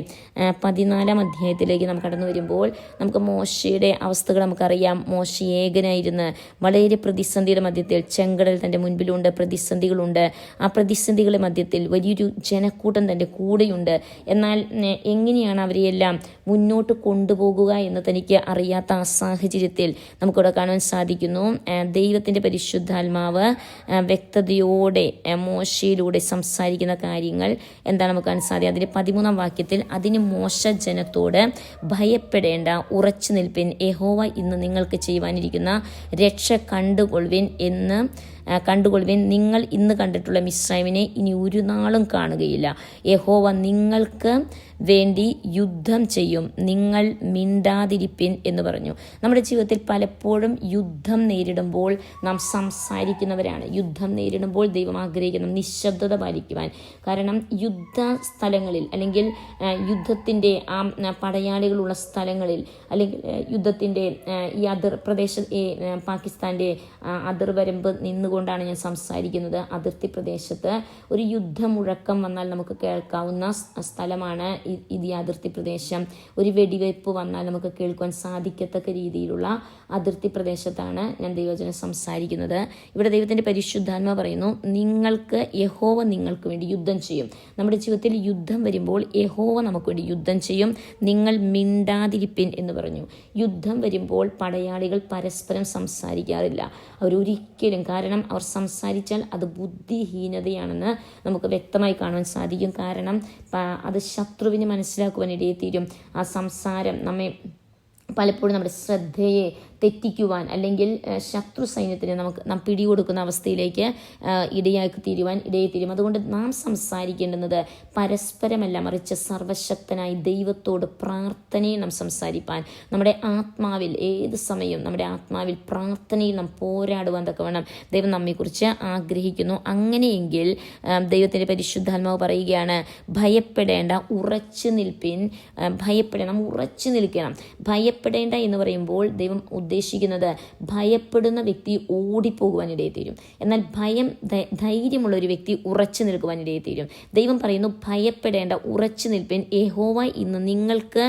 14-ാം അധ്യായത്തിലേക്ക് നാം കടന്നു വരുമ്പോൾ നമുക്ക് മോശയുടെ അവസ്ഥകൾ നമുക്കറിയാം. മോശ ഏകനായിരുന്ന് വളരെ പ്രതിസന്ധിയുടെ മധ്യത്തിൽ, ചെങ്കടൽ തൻ്റെ മുൻപിലുണ്ട്, പ്രതിസന്ധികളുണ്ട്. ആ പ്രതിസന്ധികളുടെ മധ്യത്തിൽ വലിയൊരു ജനക്കൂട്ടം തൻ്റെ കൂടെയുണ്ട്. എന്നാൽ എങ്ങനെയാണ് അവരെയെല്ലാം മുന്നോട്ട് കൊണ്ടുപോകുക എന്ന് തനിക്ക് അറിയാത്ത ആ സാഹചര്യത്തിൽ നമുക്കിവിടെ കാണാൻ സാധിക്കുന്നു. ദൈവത്തിൻ്റെ പരിശുദ്ധാത്മാവ് വ്യക്തതയോടെ മോശയിലൂടെ സംസാരിക്കുന്ന കാര്യങ്ങൾ എന്താണ് നമുക്ക് കാണാൻ സാധിക്കും. അതിൻ്റെ 13-ാം വാക്യത്തിൽ, അതിന് മോശ ജനത്തോട് ഭയപ്പെടേണ്ട, ഉറച്ചു നിൽപ്പിൻ, യഹോവ ഇന്ന് നിങ്ങൾക്ക് ചെയ്യുവാനിരിക്കുന്ന രക്ഷ കണ്ടുകൊള്ളുവിൻ. നിങ്ങൾ ഇന്ന് കണ്ടിട്ടുള്ള മിസ്രൈമിനെ ഇനി ഒരു നാളും കാണുകയില്ല. യഹോവ നിങ്ങൾക്ക് വേണ്ടി യുദ്ധം ചെയ്യും, നിങ്ങൾ മിണ്ടാതിരിപ്പിൻ എന്ന് പറഞ്ഞു. നമ്മുടെ ജീവിതത്തിൽ പലപ്പോഴും യുദ്ധം നേരിടുമ്പോൾ നാം സംസാരിക്കുന്നവരാണ്. യുദ്ധം നേരിടുമ്പോൾ ദൈവം ആഗ്രഹിക്കുന്ന നിശബ്ദത പാലിക്കുവാൻ. കാരണം യുദ്ധ സ്ഥലങ്ങളിൽ, അല്ലെങ്കിൽ യുദ്ധത്തിൻ്റെ ആ പടയാളികളുള്ള സ്ഥലങ്ങളിൽ, അല്ലെങ്കിൽ യുദ്ധത്തിൻ്റെ ഈ പാകിസ്ഥാൻ്റെ അതിർവരമ്പ് നിന്നുകൊണ്ടാണ് ഞാൻ സംസാരിക്കുന്നത്. അതിർത്തി പ്രദേശത്ത് ഒരു യുദ്ധമുഴക്കം വന്നാൽ നമുക്ക് കേൾക്കാവുന്ന സ്ഥലമാണ് ഇത്, ഈ അതിർത്തി പ്രദേശം. ഒരു വെടിവയ്പ് വന്നാൽ നമുക്ക് കേൾക്കുവാൻ സാധിക്കത്തക്ക രീതിയിലുള്ള അതിർത്തി പ്രദേശത്താണ് ഞാൻ ദൈവവചനം സംസാരിക്കുന്നത്. ഇവിടെ ദൈവത്തിൻ്റെ പരിശുദ്ധാത്മ പറയുന്നു, യഹോവ നിങ്ങൾക്ക് വേണ്ടി യുദ്ധം ചെയ്യും. നമ്മുടെ ജീവിതത്തിൽ യുദ്ധം വരുമ്പോൾ യഹോവ നമുക്ക് വേണ്ടി യുദ്ധം ചെയ്യും, നിങ്ങൾ മിണ്ടാതിരിപ്പിൻ എന്ന് പറഞ്ഞു. യുദ്ധം വരുമ്പോൾ പടയാളികൾ പരസ്പരം സംസാരിക്കാറില്ല. അവരൊരിക്കലും, കാരണം അവർ സംസാരിച്ചാൽ അത് ബുദ്ധിഹീനതയാണെന്ന് നമുക്ക് വ്യക്തമായി കാണാൻ സാധിക്കും. കാരണം അത് ശത്രുവിന് മനസ്സിലാക്കുവാൻ ഇടയെത്തീരും. ആ സംസാരം പലപ്പോഴും നമ്മുടെ ശ്രദ്ധയെ തെറ്റിക്കുവാൻ, അല്ലെങ്കിൽ ശത്രു സൈന്യത്തിന് നാം പിടികൊടുക്കുന്ന അവസ്ഥയിലേക്ക് ഇടയെത്തീരും. അതുകൊണ്ട് നാം സംസാരിക്കേണ്ടുന്നത് പരസ്പരമല്ല, മറിച്ച് സർവശക്തനായി ദൈവത്തോട് പ്രാർത്ഥനയിൽ നാം സംസാരിപ്പാൻ, നമ്മുടെ ആത്മാവിൽ ഏത് സമയവും നമ്മുടെ ആത്മാവിൽ പ്രാർത്ഥനയിൽ നാം പോരാടുവാൻ തക്കവണ്ണം ദൈവം നമ്മെക്കുറിച്ച് ആഗ്രഹിക്കുന്നു. അങ്ങനെയെങ്കിൽ ദൈവത്തിൻ്റെ പരിശുദ്ധാത്മാവ് പറയുകയാണ്, ഭയപ്പെടേണ്ട, ഉറച്ചു നിൽപ്പിൻ. നാം ഉറച്ചു നിൽക്കണം. ഭയപ്പെടേണ്ട എന്ന് പറയുമ്പോൾ ദൈവം ഉദ്ദേശിക്കുന്നത് ഭയപ്പെടുന്ന വ്യക്തി ഓടിപ്പോകുവാനിടയെത്തീരും. എന്നാൽ ധൈര്യമുള്ള ഒരു വ്യക്തി ഉറച്ചു നിൽക്കുവാനിടയെത്തീരും. ദൈവം പറയുന്നു, ഭയപ്പെടേണ്ട, ഉറച്ചു നിൽപ്പിൻ, യഹോവ ഇന്ന് നിങ്ങൾക്ക്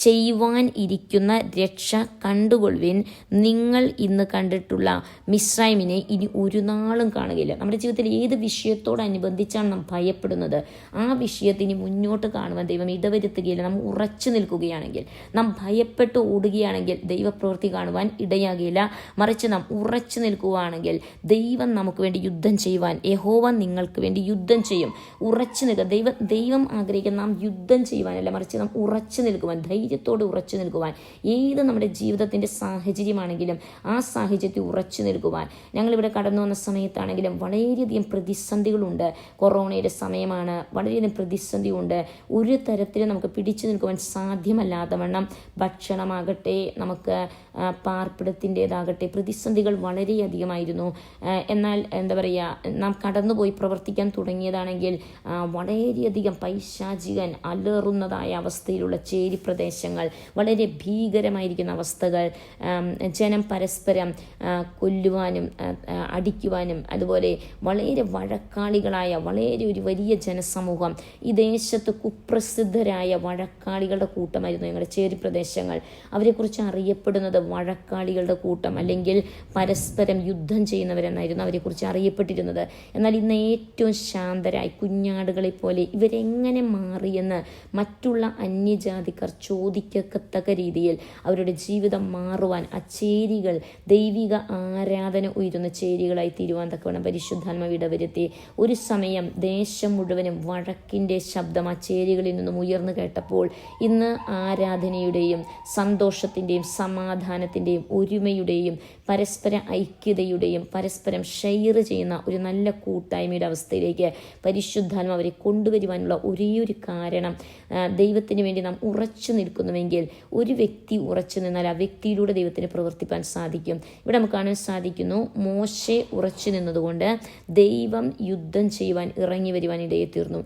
ചെയ്യുവാൻ ഇരിക്കുന്ന രക്ഷ കണ്ടുകൊള്ളുവിൻ. നിങ്ങൾ ഇന്ന് കണ്ടിട്ടുള്ള മിസ്രൈമിനെ ഇനി ഒരു നാളും കാണുകയില്ല. നമ്മുടെ ജീവിതത്തിൽ ഏത് വിഷയത്തോടനുബന്ധിച്ചാണ് നാം ഭയപ്പെടുന്നത്, ആ വിഷയത്തിന് മുന്നോട്ട് കാണുവാൻ ദൈവം ഇടവരുത്തുകയില്ല. നാം ഉറച്ചു നിൽക്കുകയാണെങ്കിൽ, നാം ഭയപ്പെട്ട് ഓടുകയാണെങ്കിൽ ദൈവപ്രവൃത്തി കാണുവാൻ ഇടയാകില്ല. മറിച്ച് നാം ഉറച്ചു നിൽക്കുകയാണെങ്കിൽ ദൈവം നമുക്ക് വേണ്ടി യുദ്ധം ചെയ്യുവാൻ, യഹോവ നിങ്ങൾക്ക് വേണ്ടി യുദ്ധം ചെയ്യും. ഉറച്ചു നിൽക്കുക. ദൈവം ആഗ്രഹിക്കുന്ന നാം യുദ്ധം ചെയ്യുവാനല്ല, മറിച്ച് നാം ഉറച്ചു നിൽക്കുവാൻ, ധൈര്യത്തോടെ ഉറച്ചു നിൽക്കുവാൻ. ഏത് നമ്മുടെ ജീവിതത്തിൻ്റെ സാഹചര്യമാണെങ്കിലും ആ സാഹചര്യത്തിൽ ഉറച്ചു നിൽക്കുവാൻ. ഞങ്ങളിവിടെ കടന്നു വന്ന സമയത്താണെങ്കിലും വളരെയധികം പ്രതിസന്ധികളുണ്ട്. കൊറോണയുടെ സമയമാണ്, വളരെയധികം പ്രതിസന്ധിയുണ്ട്. ഒരു തരത്തിലും നമുക്ക് പിടിച്ചു നിൽക്കുവാൻ സാധ്യമല്ലാത്ത വണ്ണം ഭക്ഷണമാകട്ടെ, നമുക്ക് പാർപ്പിടത്തിൻ്റേതാകട്ടെ, പ്രതിസന്ധികൾ വളരെയധികമായിരുന്നു. എന്നാൽ എന്താ പറയുക, നാം കടന്നുപോയി പ്രവർത്തിക്കാൻ തുടങ്ങിയതാണെങ്കിൽ വളരെയധികം പൈശാചികൻ അലറുന്നതായ അവസ്ഥയിലുള്ള ചേരി പ്രദേശങ്ങൾ, വളരെ ഭീകരമായിരിക്കുന്ന അവസ്ഥകൾ, ജനം പരസ്പരം കൊല്ലുവാനും അടിക്കുവാനും, അതുപോലെ വളരെ വഴക്കാളികളായ വളരെ ഒരു വലിയ ജനസമൂഹം, ഈ ദേശത്ത് കുപ്രസിദ്ധരായ വഴക്കാളികളുടെ കൂട്ടമായിരുന്നു ഞങ്ങളുടെ ചേരി പ്രദേശങ്ങൾ. അവരെക്കുറിച്ച് അറിയപ്പെടുന്നത് വഴക്കാളികളുടെ കൂട്ടം, അല്ലെങ്കിൽ പരസ്പരം യുദ്ധം ചെയ്യുന്നവരെന്നായിരുന്നു അവരെക്കുറിച്ച് അറിയപ്പെട്ടിരുന്നത്. എന്നാൽ ഇന്ന് ഏറ്റവും ശാന്തരായി കുഞ്ഞാടുകളെ പോലെ ഇവരെങ്ങനെ മാറിയെന്ന് മറ്റുള്ള അന്യജാതിക്കാർ ചോദിക്കത്തക്ക രീതിയിൽ അവരുടെ ജീവിതം മാറുവാൻ, ആ ചേരികൾ ദൈവിക ആരാധന ഉയരുന്ന ചേരികളായി തീരുവാൻ തക്കവണ്ണം പരിശുദ്ധാത്മാവ് ഇടവരുത്തി. ഒരു സമയം ദേശം മുഴുവനും വഴക്കിൻ്റെ ശബ്ദം ആ ചേരികളിൽ നിന്നും ഉയർന്നു കേട്ടപ്പോൾ ഇന്ന് ആരാധനയുടെയും സന്തോഷത്തിൻ്റെയും സമാധാനത്തിൻ്റെയും സ്നേഹത്തിൻ്റെയും ഒരുമയുടെയും പരസ്പര ഐക്യതയുടെയും പരസ്പരം ഷെയർ ചെയ്യുന്ന ഒരു നല്ല കൂട്ടായ്മയുടെ അവസ്ഥയിലേക്ക് പരിശുദ്ധാത്മ അവരെ കൊണ്ടുവരുവാനുള്ള ഒരേയൊരു കാരണം ദൈവത്തിന് വേണ്ടി നാം ഉറച്ചു നിൽക്കുന്നുവെങ്കിൽ ഒരു വ്യക്തി ഉറച്ചു നിന്നാൽ ആ വ്യക്തിയിലൂടെ ദൈവത്തിന് പ്രവർത്തിപ്പാൻ സാധിക്കും. ഇവിടെ നമുക്ക് കാണാൻ സാധിക്കുന്നു, മോശെ ഉറച്ചു നിന്നതുകൊണ്ട് ദൈവം യുദ്ധം ചെയ്യുവാൻ ഇറങ്ങി വരുവാൻ ഇടയെ തീർന്നു.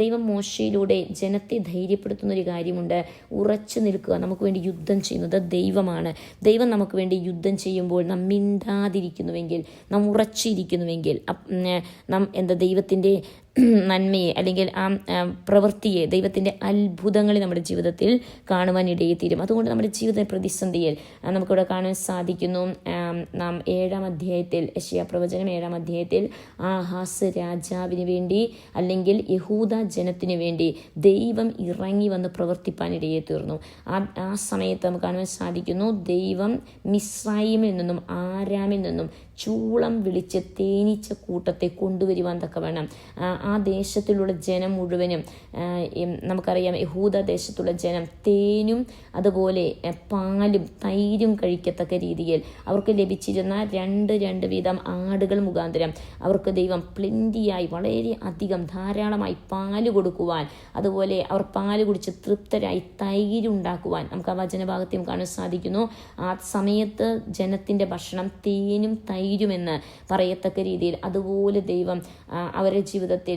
ദൈവം മോശയിലൂടെ ജനത്തെ ധൈര്യപ്പെടുത്തുന്ന ഒരു കാര്യമുണ്ട്, ഉറച്ചു നിൽക്കുക. നമുക്ക് വേണ്ടി യുദ്ധം ചെയ്യുന്നത് ദൈവമാണ്. ദൈവം നമുക്ക് വേണ്ടി യുദ്ധം ചെയ്യുമ്പോൾ നാം മിണ്ടാതിരിക്കുന്നുവെങ്കിൽ, നാം ഉറച്ചിരിക്കുന്നുവെങ്കിൽ, നാം ദൈവത്തിൻ്റെ നന്മയെ അല്ലെങ്കിൽ ആ പ്രവൃത്തിയെ, ദൈവത്തിൻ്റെ അത്ഭുതങ്ങളെ നമ്മുടെ ജീവിതത്തിൽ കാണുവാൻ ഇടയെത്തീരും. അതുകൊണ്ട് നമ്മുടെ ജീവിത പ്രതിസന്ധിയിൽ നമുക്കിവിടെ കാണാൻ സാധിക്കുന്നു, നാം 7-ാം അധ്യായത്തിൽ, യെശയ്യാ പ്രവചനം 7-ാം അധ്യായത്തിൽ ആഹാസ് രാജാവിന് വേണ്ടി അല്ലെങ്കിൽ യഹൂദ ജനത്തിനു വേണ്ടി ദൈവം ഇറങ്ങി വന്ന് പ്രവർത്തിപ്പാൻ ഇടയെ തീർന്നു. ആ സമയത്ത് നമുക്ക് കാണുവാൻ സാധിക്കുന്നു, ദൈവം മിസ്രയീമിൽ നിന്നും ആരാമിൽ നിന്നും ചൂളം വിളിച്ച് തേനീച്ച കൂട്ടത്തെ കൊണ്ടുവരുവാൻ തക്കവണ്ണം ആ ദേശത്തിലുള്ള ജനം മുഴുവനും, നമുക്കറിയാം യഹൂദ ദേശത്തുള്ള ജനം തേനും അതുപോലെ പാലും തൈരും കഴിക്കത്തക്ക രീതിയിൽ അവർക്ക് ലഭിച്ചിരുന്ന രണ്ട് വീതം ആടുകൾ മുഖാന്തരം അവർക്ക് ദൈവം പ്ലെന്റിയായി വളരെ അധികം ധാരാളമായി പാല് കൊടുക്കുവാൻ, അതുപോലെ അവർ പാല് കുടിച്ച് തൃപ്തരായി തൈരുണ്ടാക്കുവാൻ നമുക്ക് ആ വചനഭാഗത്തെയും കാണാൻ സാധിക്കുന്നു. ആ സമയത്ത് ജനത്തിൻ്റെ ഭക്ഷണം തേനും തൈരുമെന്ന് പറയത്തക്ക രീതിയിൽ അതുപോലെ ദൈവം അവരുടെ ജീവിതത്തിൽ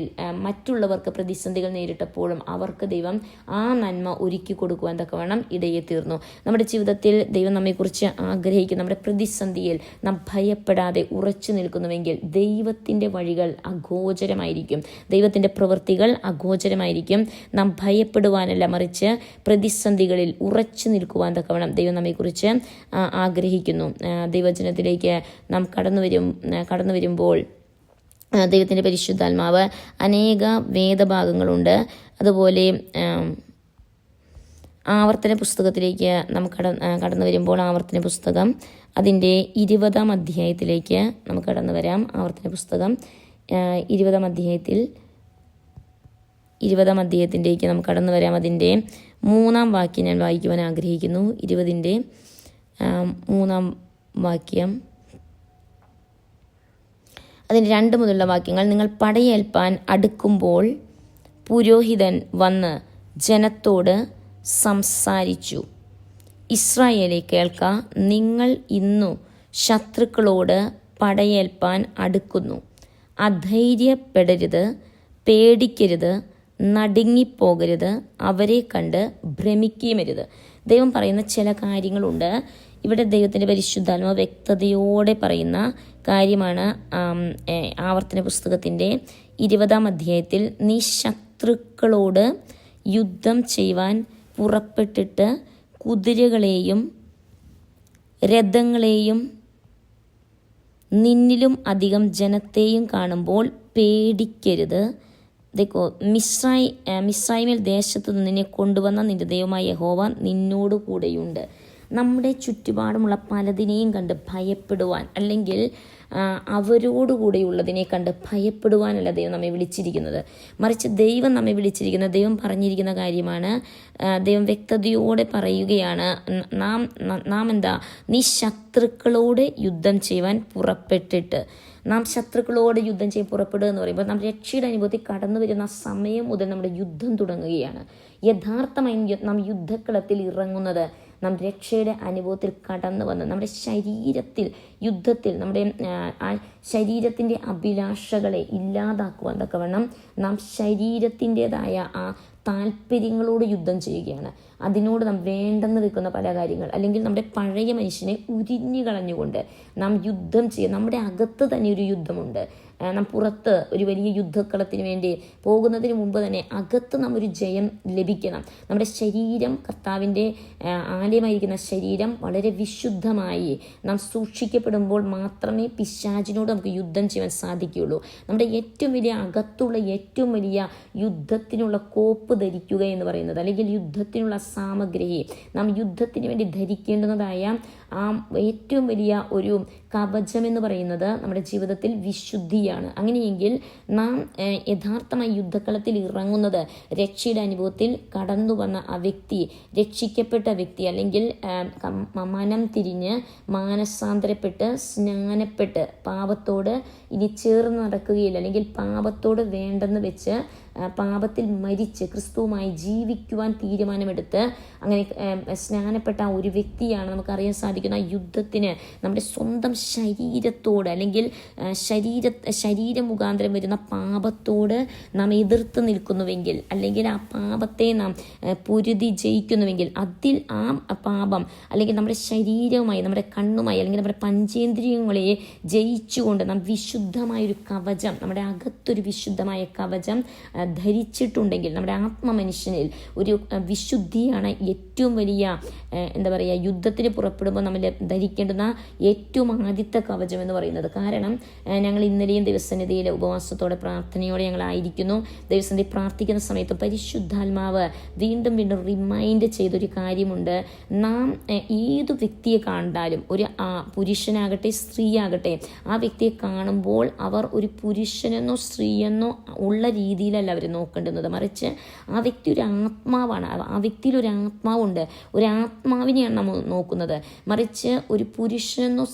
മറ്റുള്ളവർക്ക് പ്രതിസന്ധികൾ നേരിട്ടപ്പോഴും അവർക്ക് ദൈവം ആ നന്മ ഒരുക്കി കൊടുക്കുവാൻ തക്കവണ്ണം ഇടയെ തീർന്നു. നമ്മുടെ ജീവിതത്തിൽ ദൈവം നമ്മെക്കുറിച്ച് ആഗ്രഹിക്കുന്ന, നമ്മുടെ പ്രതിസന്ധിയിൽ നാം ഭയപ്പെടാതെ ഉറച്ചു നിൽക്കുന്നുവെങ്കിൽ ദൈവത്തിൻ്റെ വഴികൾ അഗോചരമായിരിക്കും, ദൈവത്തിൻ്റെ പ്രവൃത്തികൾ അഗോചരമായിരിക്കും. നാം ഭയപ്പെടുവാനല്ല, മറിച്ച് പ്രതിസന്ധികളിൽ ഉറച്ചു നിൽക്കുവാൻ തക്കവണ്ണം ദൈവം നമ്മെക്കുറിച്ച് ആഗ്രഹിക്കുന്നു. ദൈവജനത്തിലേക്ക് നാം കടന്നു വരുമ്പോൾ ദൈവത്തിൻ്റെ പരിശുദ്ധാത്മാവ് അനേക വേദഭാഗങ്ങളുണ്ട്. അതുപോലെ ആവർത്തന പുസ്തകത്തിലേക്ക് നാം കടന്നു വരുമ്പോൾ ആവർത്തന പുസ്തകം അതിൻ്റെ 20-ാം അധ്യായത്തിലേക്ക് നമുക്ക് കടന്നു വരാം. ആവർത്തന പുസ്തകം 20-ാം അധ്യായത്തിലേക്ക് നമുക്ക് കടന്നു വരാം. അതിൻ്റെ 3-ാം വാക്യം ഞാൻ വായിക്കുവാൻ ആഗ്രഹിക്കുന്നു. 20-ൻ്റെ 3-ാം വാക്യം, അതിൻ്റെ 2 മുതലുള്ള വാക്യങ്ങൾ. നിങ്ങൾ പടയേൽപ്പാൻ അടുക്കുമ്പോൾ പുരോഹിതൻ വന്ന് ജനത്തോട് സംസാരിച്ചു, ഇസ്രായേലേ കേൾക്ക, നിങ്ങൾ ഇന്നു ശത്രുക്കളോട് പടയേൽപ്പാൻ അടുക്കുന്നു. അധൈര്യപ്പെടരുത്, പേടിക്കരുത്, നടുങ്ങിപ്പോകരുത്, അവരെ കണ്ട് ഭ്രമിക്കുകയുമരുത്. ദൈവം പറയുന്ന ചില കാര്യങ്ങളുണ്ട്. ഇവിടെ ദൈവത്തിൻ്റെ പരിശുദ്ധാത്മാവ് വ്യക്തതയോടെ പറയുന്ന കാര്യമാണ്. ആവർത്തന പുസ്തകത്തിൻ്റെ 20-ാം അധ്യായത്തിൽ, നീ ശത്രുക്കളോട് യുദ്ധം ചെയ്യുവാൻ പുറപ്പെട്ടിട്ട് കുതിരകളെയും രഥങ്ങളെയും നിന്നിലും അധികം ജനത്തെയും കാണുമ്പോൾ പേടിക്കരുത്. देखो മിസ്രൈമിൽ ദേശത്തു നിന്നെ കൊണ്ടുവന്ന നിന്റെ ദൈവമായ യഹോവ നിന്നോട് കൂടെയുണ്ട്. നമ്മുടെ ചുറ്റുപാടുമുള്ള പലതിനെയും കണ്ട് ഭയപ്പെടുവാൻ, അല്ലെങ്കിൽ അവരോടുകൂടെയുള്ളതിനെ കണ്ട് ഭയപ്പെടുവാനല്ല ദൈവം നമ്മെ വിളിച്ചിരിക്കുന്നത്. മറിച്ച് ദൈവം നമ്മെ വിളിച്ചിരിക്കുന്നത്, ദൈവം പറഞ്ഞിരിക്കുന്ന കാര്യമാണ്. ദൈവം വ്യക്തതയോടെ പറയുകയാണ്, നാം നീ ശത്രുക്കളോട് യുദ്ധം ചെയ്യുവാൻ പുറപ്പെട്ടിട്ട്. നാം ശത്രുക്കളോട് യുദ്ധം ചെയ്യാൻ പുറപ്പെടുക എന്ന് പറയുമ്പോൾ നാം രക്ഷയുടെ അനുഭവത്തിൽ കടന്നു വരുന്ന സമയം മുതൽ നമ്മുടെ യുദ്ധം തുടങ്ങുകയാണ്. യഥാർത്ഥമായി നാം യുദ്ധക്കളത്തിൽ ഇറങ്ങുന്നത് നാം രക്ഷയുടെ അനുഭവത്തിൽ കടന്നു വന്ന് നമ്മുടെ ശരീരത്തിൽ യുദ്ധത്തിൽ നമ്മുടെ ആ ശരീരത്തിൻ്റെ അഭിലാഷകളെ ഇല്ലാതാക്കുവാൻ തക്കവണ്ണം നാം ശരീരത്തിൻ്റെതായ ആ താല്പര്യങ്ങളോട് യുദ്ധം ചെയ്യുകയാണ്. അതിനോട് നാം വേണ്ടെന്ന് വെക്കുന്ന പല കാര്യങ്ങൾ, അല്ലെങ്കിൽ നമ്മുടെ പഴയ മനുഷ്യനെ ഉരിഞ്ഞു കളഞ്ഞുകൊണ്ട് നാം യുദ്ധം ചെയ്യുക. നമ്മുടെ അകത്ത് തന്നെ ഒരു യുദ്ധമുണ്ട്. നാം പുറത്ത് ഒരു വലിയ യുദ്ധക്കളത്തിന് വേണ്ടി പോകുന്നതിന് മുമ്പ് തന്നെ അകത്ത് നാം ഒരു ജയം ലഭിക്കണം. നമ്മുടെ ശരീരം, കർത്താവിൻ്റെ ആലയമായിരിക്കുന്ന ശരീരം വളരെ വിശുദ്ധമായി നാം സൂക്ഷിക്കപ്പെടുമ്പോൾ മാത്രമേ പിശാചിനോട് നമുക്ക് യുദ്ധം ചെയ്യാൻ സാധിക്കുകയുള്ളൂ. നമ്മുടെ ഏറ്റവും വലിയ അകത്തുള്ള ഏറ്റവും വലിയ യുദ്ധത്തിനുള്ള കോപ്പ് ധരിക്കുക എന്ന് പറയുന്നത്, അല്ലെങ്കിൽ യുദ്ധത്തിനുള്ള സാമഗ്രി, നാം യുദ്ധത്തിന് വേണ്ടി ധരിക്കേണ്ടുന്നതായ ആ ഏറ്റവും വലിയ ഒരു കവചം എന്ന് പറയുന്നത് നമ്മുടെ ജീവിതത്തിൽ വിശുദ്ധിയാണ്. അങ്ങനെയെങ്കിൽ നാം യഥാർത്ഥമായി യുദ്ധക്കളത്തിൽ ഇറങ്ങുന്നത് രക്ഷയുടെ അനുഭവത്തിൽ കടന്നു വന്ന ആ വ്യക്തി, രക്ഷിക്കപ്പെട്ട വ്യക്തി, അല്ലെങ്കിൽ മനം തിരിഞ്ഞ് മാനസാന്തരപ്പെട്ട് സ്നാനപ്പെട്ട് പാപത്തോട് ഇനി ചേർന്ന് നടക്കുകയില്ല, അല്ലെങ്കിൽ പാപത്തോട് വേണ്ടെന്ന് വെച്ച് പാപത്തിൽ മരിച്ച് ക്രിസ്തുവുമായി ജീവിക്കുവാൻ തീരുമാനമെടുത്ത് അങ്ങനെ സ്നാനപ്പെട്ട ആ ഒരു വ്യക്തിയാണ് നമുക്കറിയാൻ സാധിക്കുന്ന യുദ്ധത്തിന് നമ്മുടെ സ്വന്തം ശരീരത്തോട്, അല്ലെങ്കിൽ ശരീരം മുഖാന്തരം വരുന്ന പാപത്തോട് നാം എതിർത്ത് നിൽക്കുന്നുവെങ്കിൽ, അല്ലെങ്കിൽ ആ പാപത്തെ നാം പൊരുതി ജയിക്കുന്നുവെങ്കിൽ, അതിൽ ആ പാപം അല്ലെങ്കിൽ നമ്മുടെ ശരീരവുമായി, നമ്മുടെ കണ്ണുമായി, അല്ലെങ്കിൽ നമ്മുടെ പഞ്ചേന്ദ്രിയങ്ങളെ ജയിച്ചുകൊണ്ട് നാം വിശുദ്ധമായൊരു കവചം, നമ്മുടെ അകത്തൊരു വിശുദ്ധമായ കവചം ധരിച്ചിട്ടുണ്ടെങ്കിൽ, നമ്മുടെ ആത്മമനുഷ്യനിൽ ഒരു വിശുദ്ധിയാണ് ഏറ്റവും വലിയ യുദ്ധത്തിന് പുറപ്പെടുമ്പോൾ നമ്മൾ ധരിക്കേണ്ടുന്ന ഏറ്റവും ആദ്യത്തെ കവചം എന്ന് പറയുന്നത്. കാരണം ഞങ്ങൾ ഇന്നലെയും ദൈവസന്നിധിയിൽ ഉപവാസത്തോടെ പ്രാർത്ഥനയോടെ ഞങ്ങളായിരിക്കുന്നു. ദൈവസന്നിധി പ്രാർത്ഥിക്കുന്ന സമയത്ത് പരിശുദ്ധാത്മാവ് വീണ്ടും വീണ്ടും റിമൈൻഡ് ചെയ്തൊരു കാര്യമുണ്ട്. നാം ഏതു വ്യക്തിയെ കണ്ടാലും, ഒരു പുരുഷനാകട്ടെ സ്ത്രീയാകട്ടെ, ആ വ്യക്തിയെ കാണുമ്പോൾ അവർ ഒരു പുരുഷനെന്നോ സ്ത്രീയെന്നോ ഉള്ള രീതിയിലല്ല അവർ നോക്കേണ്ടുന്നത്, മറിച്ച് ആ വ്യക്തി ഒരു ആത്മാവാണ്. ആ വ്യക്തിയിൽ ഒരു ആത്മാവുണ്ട്, ഒരു ആത്മാവിനെയാണ് നമ്മൾ നോക്കുന്നത്. മറിച്ച് ഒരു പുരുഷനെന്നോ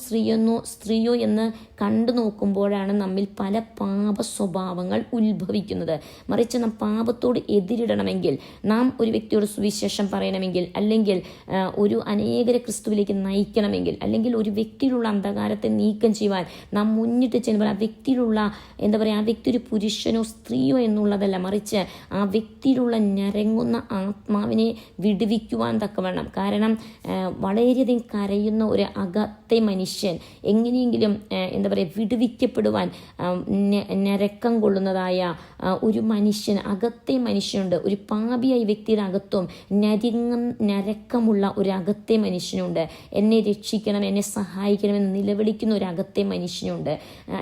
സ്ത്രീയോ എന്ന് കണ്ടു നോക്കുമ്പോഴാണ് നമ്മിൽ പല പാപ സ്വഭാവങ്ങൾ ഉത്ഭവിക്കുന്നത്. മറിച്ച് നാം പാപത്തോട് എതിരിടണമെങ്കിൽ, നാം ഒരു വ്യക്തിയോട് സുവിശേഷം പറയണമെങ്കിൽ, അല്ലെങ്കിൽ ഒരു അനേകരെ ക്രിസ്തുവിലേക്ക് നയിക്കണമെങ്കിൽ, അല്ലെങ്കിൽ ഒരു വ്യക്തിയിലുള്ള അന്ധകാരത്തെ നീക്കം ചെയ്യുവാൻ നാം മുന്നിട്ട് ചെല്ലുമ്പോൾ ആ വ്യക്തിയിലുള്ള ആ വ്യക്തി ഒരു പുരുഷനോ സ്ത്രീയോ എന്നുള്ളതല്ല, മറിച്ച് ആ വ്യക്തിയിലുള്ള ഞരങ്ങുന്ന ആത്മാവിനെ വിടുവിക്കുവാൻ തക്കവണ്ണം. കാരണം വളരെയധികം കരയുന്ന ഒരു അകത്തെ മനുഷ്യൻ എങ്ങനെയെങ്കിലും വിടുവിക്കപ്പെടുവാൻ ഞരക്കം കൊള്ളുന്നതായ ഒരു മനുഷ്യൻ, അകത്തെ മനുഷ്യനുണ്ട്. ഒരു പാപിയായ വ്യക്തിയുടെ അകത്തും ഞരക്കമുള്ള ഒരു അകത്തെ മനുഷ്യനുണ്ട്. എന്നെ രക്ഷിക്കണം, എന്നെ സഹായിക്കണമെന്ന് നിലവിളിക്കുന്ന ഒരു അകത്തെ മനുഷ്യനുണ്ട്.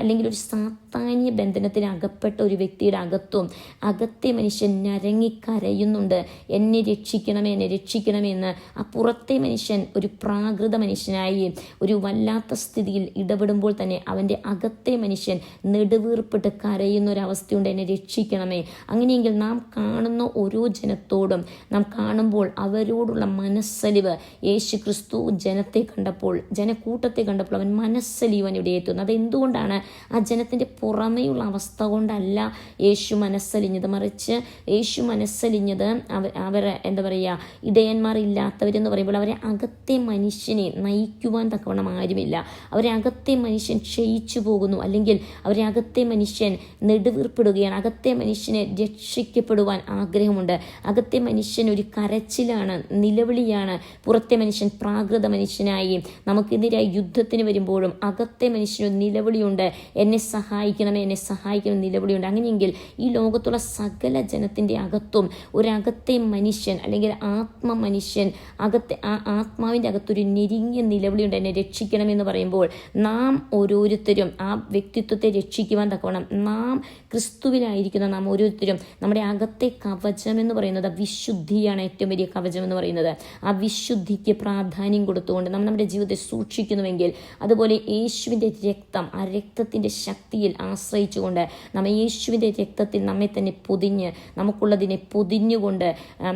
അല്ലെങ്കിൽ ഒരു സാത്താന്യ ബന്ധനത്തിൽ അകപ്പെട്ട ഒരു വ്യക്തിയുടെ അകത്തും അകത്തെ മനുഷ്യൻ ഞരങ്ങിക്കരയുന്നുണ്ട്, എന്നെ രക്ഷിക്കണമെന്ന്. ആ പുറത്തെ മനുഷ്യൻ ഒരു പ്രാകൃത മനുഷ്യനായി ഒരു വല്ലാത്ത സ്ഥിതിയിൽ ഇടപെടുമ്പോൾ തന്നെ അവൻ്റെ അകത്തെ മനുഷ്യൻ നെടുവീർപ്പിട്ട് കരയുന്ന ഒരവസ്ഥയുണ്ട്, എന്നെ രക്ഷിക്കണമേ. അങ്ങനെയെങ്കിൽ നാം കാണുന്ന ഓരോ ജനത്തോടും നാം കാണുമ്പോൾ അവരോടുള്ള മനസ്സലിവ്, യേശു ക്രിസ്തു ജനക്കൂട്ടത്തെ കണ്ടപ്പോൾ അവൻ മനസ്സലിവൻ ഇവിടെ എത്തുന്നത്. അതെന്തുകൊണ്ടാണ്? ആ ജനത്തിൻ്റെ പുറമേയുള്ള അവസ്ഥ കൊണ്ടല്ല യേശു മനസ്സലിഞ്ഞത്, മറിച്ച് യേശു മനസ്സലിഞ്ഞത് അവരെ ഇടയന്മാർ ഇല്ലാത്തവരെന്ന് പറയുമ്പോൾ അവരെ അകത്തെ മനുഷ്യനെ നയിക്കുവാൻ തക്കവണ്ണം ആരുമില്ല. അവരെ അകത്തെ മനുഷ്യൻ ക്ഷയിച്ചു പോകുന്നു, അല്ലെങ്കിൽ അവരെ അകത്തെ മനുഷ്യൻ നെടുവീർപ്പിടുകയാണ്. അകത്തെ മനുഷ്യനെ രക്ഷിക്കപ്പെടുവാൻ ആഗ്രഹമുണ്ട്. അകത്തെ മനുഷ്യൻ ഒരു കരച്ചിലാണ്, നിലവിളിയാണ്. പുറത്തെ മനുഷ്യൻ പ്രാകൃത മനുഷ്യനായി നമുക്കെതിരായി യുദ്ധത്തിന് വരുമ്പോഴും അകത്തെ മനുഷ്യനൊരു നിലവിളിയുണ്ട്, എന്നെ സഹായിക്കണം നിലവിളിയുണ്ട്. അങ്ങനെയെങ്കിൽ ഈ ലോകത്തുള്ള സകല ജനത്തിൻ്റെ അകത്തും ഒരകത്തെ മനുഷ്യൻ, അല്ലെങ്കിൽ ആത്മമനുഷ്യൻ, ആത്മാവിൻ്റെ അകത്തൊരു ഞെരുങ്ങിയ നിലവിളിയുണ്ട്, എന്നെ രക്ഷിക്കണമെന്ന് പറയുമ്പോൾ നാം ഓരോരുത്തരും ആ വ്യക്തിത്വത്തെ രക്ഷിക്കുവാൻ തക്കവണ്ണം നാം ക്രിസ്തുവിലായിരിക്കുന്ന നാം ഓരോരുത്തരും നമ്മുടെ അകത്തെ കവചം എന്ന് പറയുന്നത് വിശുദ്ധിയാണ്. ഏറ്റവും വലിയ കവചം എന്ന് പറയുന്നത് ആ വിശുദ്ധിക്ക് പ്രാധാന്യം കൊടുത്തുകൊണ്ട് നാം നമ്മുടെ ജീവിതത്തെ സൂക്ഷിക്കുന്നുവെങ്കിൽ, അതുപോലെ യേശുവിൻ്റെ രക്തം, ആ രക്തത്തിൻ്റെ ശക്തിയിൽ ആശ്രയിച്ചുകൊണ്ട് നാം യേശുവിൻ്റെ രക്തത്തിൽ നമ്മെ തന്നെ പൊതിഞ്ഞ്, നമുക്കുള്ളതിനെ പൊതിഞ്ഞുകൊണ്ട്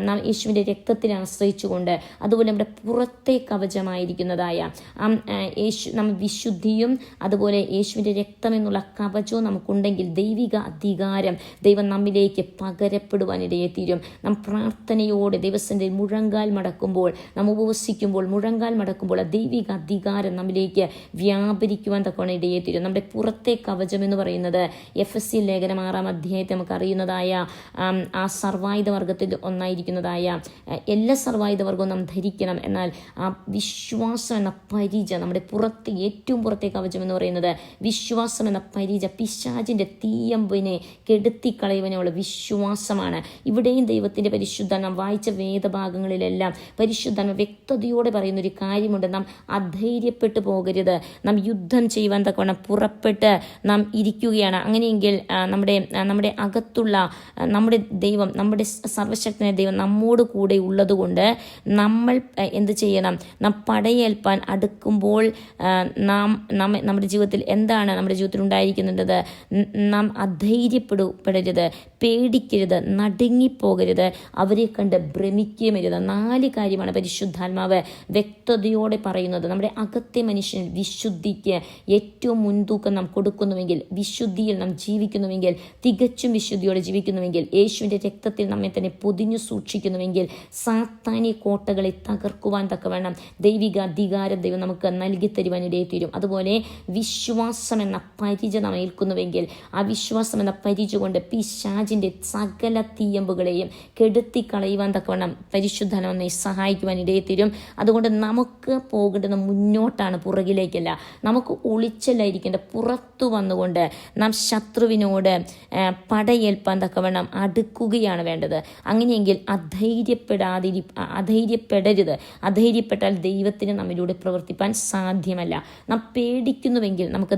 നാം യേശുവിൻ്റെ രക്തത്തിൽ ആശ്രയിച്ചുകൊണ്ട്, അതുപോലെ നമ്മുടെ പുറത്തെ കവചമായിരിക്കുന്നതായ നാം വിശുദ്ധിയും അതുപോലെ യേശുവിൻ്റെ രക്തം എന്നുള്ള കവചവും നമുക്കുണ്ടെങ്കിൽ ദൈവിക അധികാരം ദൈവം നമ്മിലേക്ക് പകരപ്പെടുവാനിടയെ തീരും. നാം പ്രാർത്ഥനയോടെ ദൈവസന്നിധിയിൽ മുഴങ്കാൽ മടക്കുമ്പോൾ, നാം ഉപവസിക്കുമ്പോൾ മുഴങ്കാൽ മടക്കുമ്പോൾ ആ ദൈവിക അധികാരം നമ്മിലേക്ക് വ്യാപരിക്കുവാൻ തക്കവണ്ണം ഇടയെ തീരും. നമ്മുടെ പുറത്തെ കവചം എന്ന് പറയുന്നത് എഫെസ്യ ലേഖനം 6-ാം അധ്യായത്തിൽ നമുക്ക് അറിയുന്നതായ ആ സർവായുധ വർഗത്തിൽ ഒന്നായിരിക്കുന്നതായ എല്ലാ സർവായുധ വർഗവും നാം ധരിക്കണം. എന്നാൽ ആ വിശ്വാസം എന്ന പരിച, നമ്മുടെ ഏറ്റവും പുറത്തെ കവചം എന്ന് പറയുന്നത് വിശ്വാസം എന്ന പരിച, പിശാചിൻ്റെ തീയമ്പിനെ കെടുത്തിക്കളയുവാനുള്ള വിശ്വാസമാണ്. ഇവിടെയും ദൈവത്തിൻ്റെ പരിശുദ്ധ വായിച്ച വേദഭാഗങ്ങളിലെല്ലാം പരിശുദ്ധ വ്യക്തതയോടെ പറയുന്നൊരു കാര്യമുണ്ട്, നാം അധൈര്യപ്പെട്ടു പോകരുത്, നാം യുദ്ധം ചെയ്യുവാൻ തക്കവണ്ണം പുറപ്പെട്ട് നാം ഇരിക്കുകയാണ്. അങ്ങനെയെങ്കിൽ നമ്മുടെ അകത്തുള്ള കൂടെയുള്ള നമ്മുടെ ദൈവം, നമ്മുടെ സർവശക്തനായ ദൈവം നമ്മോട് കൂടെ ഉള്ളതുകൊണ്ട് നമ്മൾ എന്ത് ചെയ്യണം? നാം പടയേൽപ്പാൻ അടുക്കുമ്പോൾ നമ്മുടെ ജീവിതത്തിൽ എന്താണ് നമ്മുടെ ജീവിതത്തിൽ ഉണ്ടായിരിക്കുന്നത്? നാം അധൈര്യപ്പെടരുത്, പേടിക്കരുത്, നടുങ്ങിപ്പോകരുത്, അവരെ കണ്ട് ഭ്രമിക്കുകയുമരുത്. 4 കാര്യമാണ് പരിശുദ്ധാത്മാവ് വ്യക്തതയോടെ പറയുന്നത്. നമ്മുടെ അകത്തെ മനുഷ്യനിൽ വിശുദ്ധിക്ക് ഏറ്റവും മുൻതൂക്കം നാം കൊടുക്കുന്നുവെങ്കിൽ, വിശുദ്ധിയിൽ നാം ജീവിക്കുന്നുവെങ്കിൽ, തികച്ചും വിശുദ്ധിയോടെ ജീവിക്കുന്നുവെങ്കിൽ, യേശുവിൻ്റെ രക്തത്തിൽ നമ്മെ തന്നെ പൊതിഞ്ഞു സൂക്ഷിക്കുന്നുവെങ്കിൽ, സാത്താന്യ കോട്ടകളെ തകർക്കുവാൻ തക്കവണ്ണം ദൈവിക അധികാരം ദൈവം നമുക്ക് നൽകി തരുവാൻ ഇടയെത്തീരും. അതുപോലെ വിശ്വാസം എന്ന പരിച നാം ഏൽക്കുന്നുവെങ്കിൽ, ആ വിശ്വാസം എന്ന പരിച കൊണ്ട് പിശാചിൻ്റെ സകല തീയമ്പുകളെയും കെടുത്തി കളയുവാൻ തക്കവണ്ണം പരിശുദ്ധനെ നമ്മെ സഹായിക്കുവാൻ ഇടയെത്തീരും. അതുകൊണ്ട് നമുക്ക് പോകേണ്ടത് മുന്നോട്ടാണ്, പുറകിലേക്കല്ല. നമുക്ക് ഒളിച്ചല്ലായിരിക്കേണ്ട, പുറത്തു വന്നുകൊണ്ട് നാം ശത്രുവിനോട് പടയേൽപ്പാൻ തക്കവണ്ണം അടുക്കുകയാണ് വേണ്ടത്. അങ്ങനെയെങ്കിൽ അധൈര്യപ്പെടരുത്. അധൈര്യപ്പെട്ടാൽ ദൈവത്തിന് നമ്മിലൂടെ പ്രവർത്തിപ്പാൻ സാധ്യമല്ല. നാം പേടിക്കുന്നുവെങ്കിൽ നമുക്ക്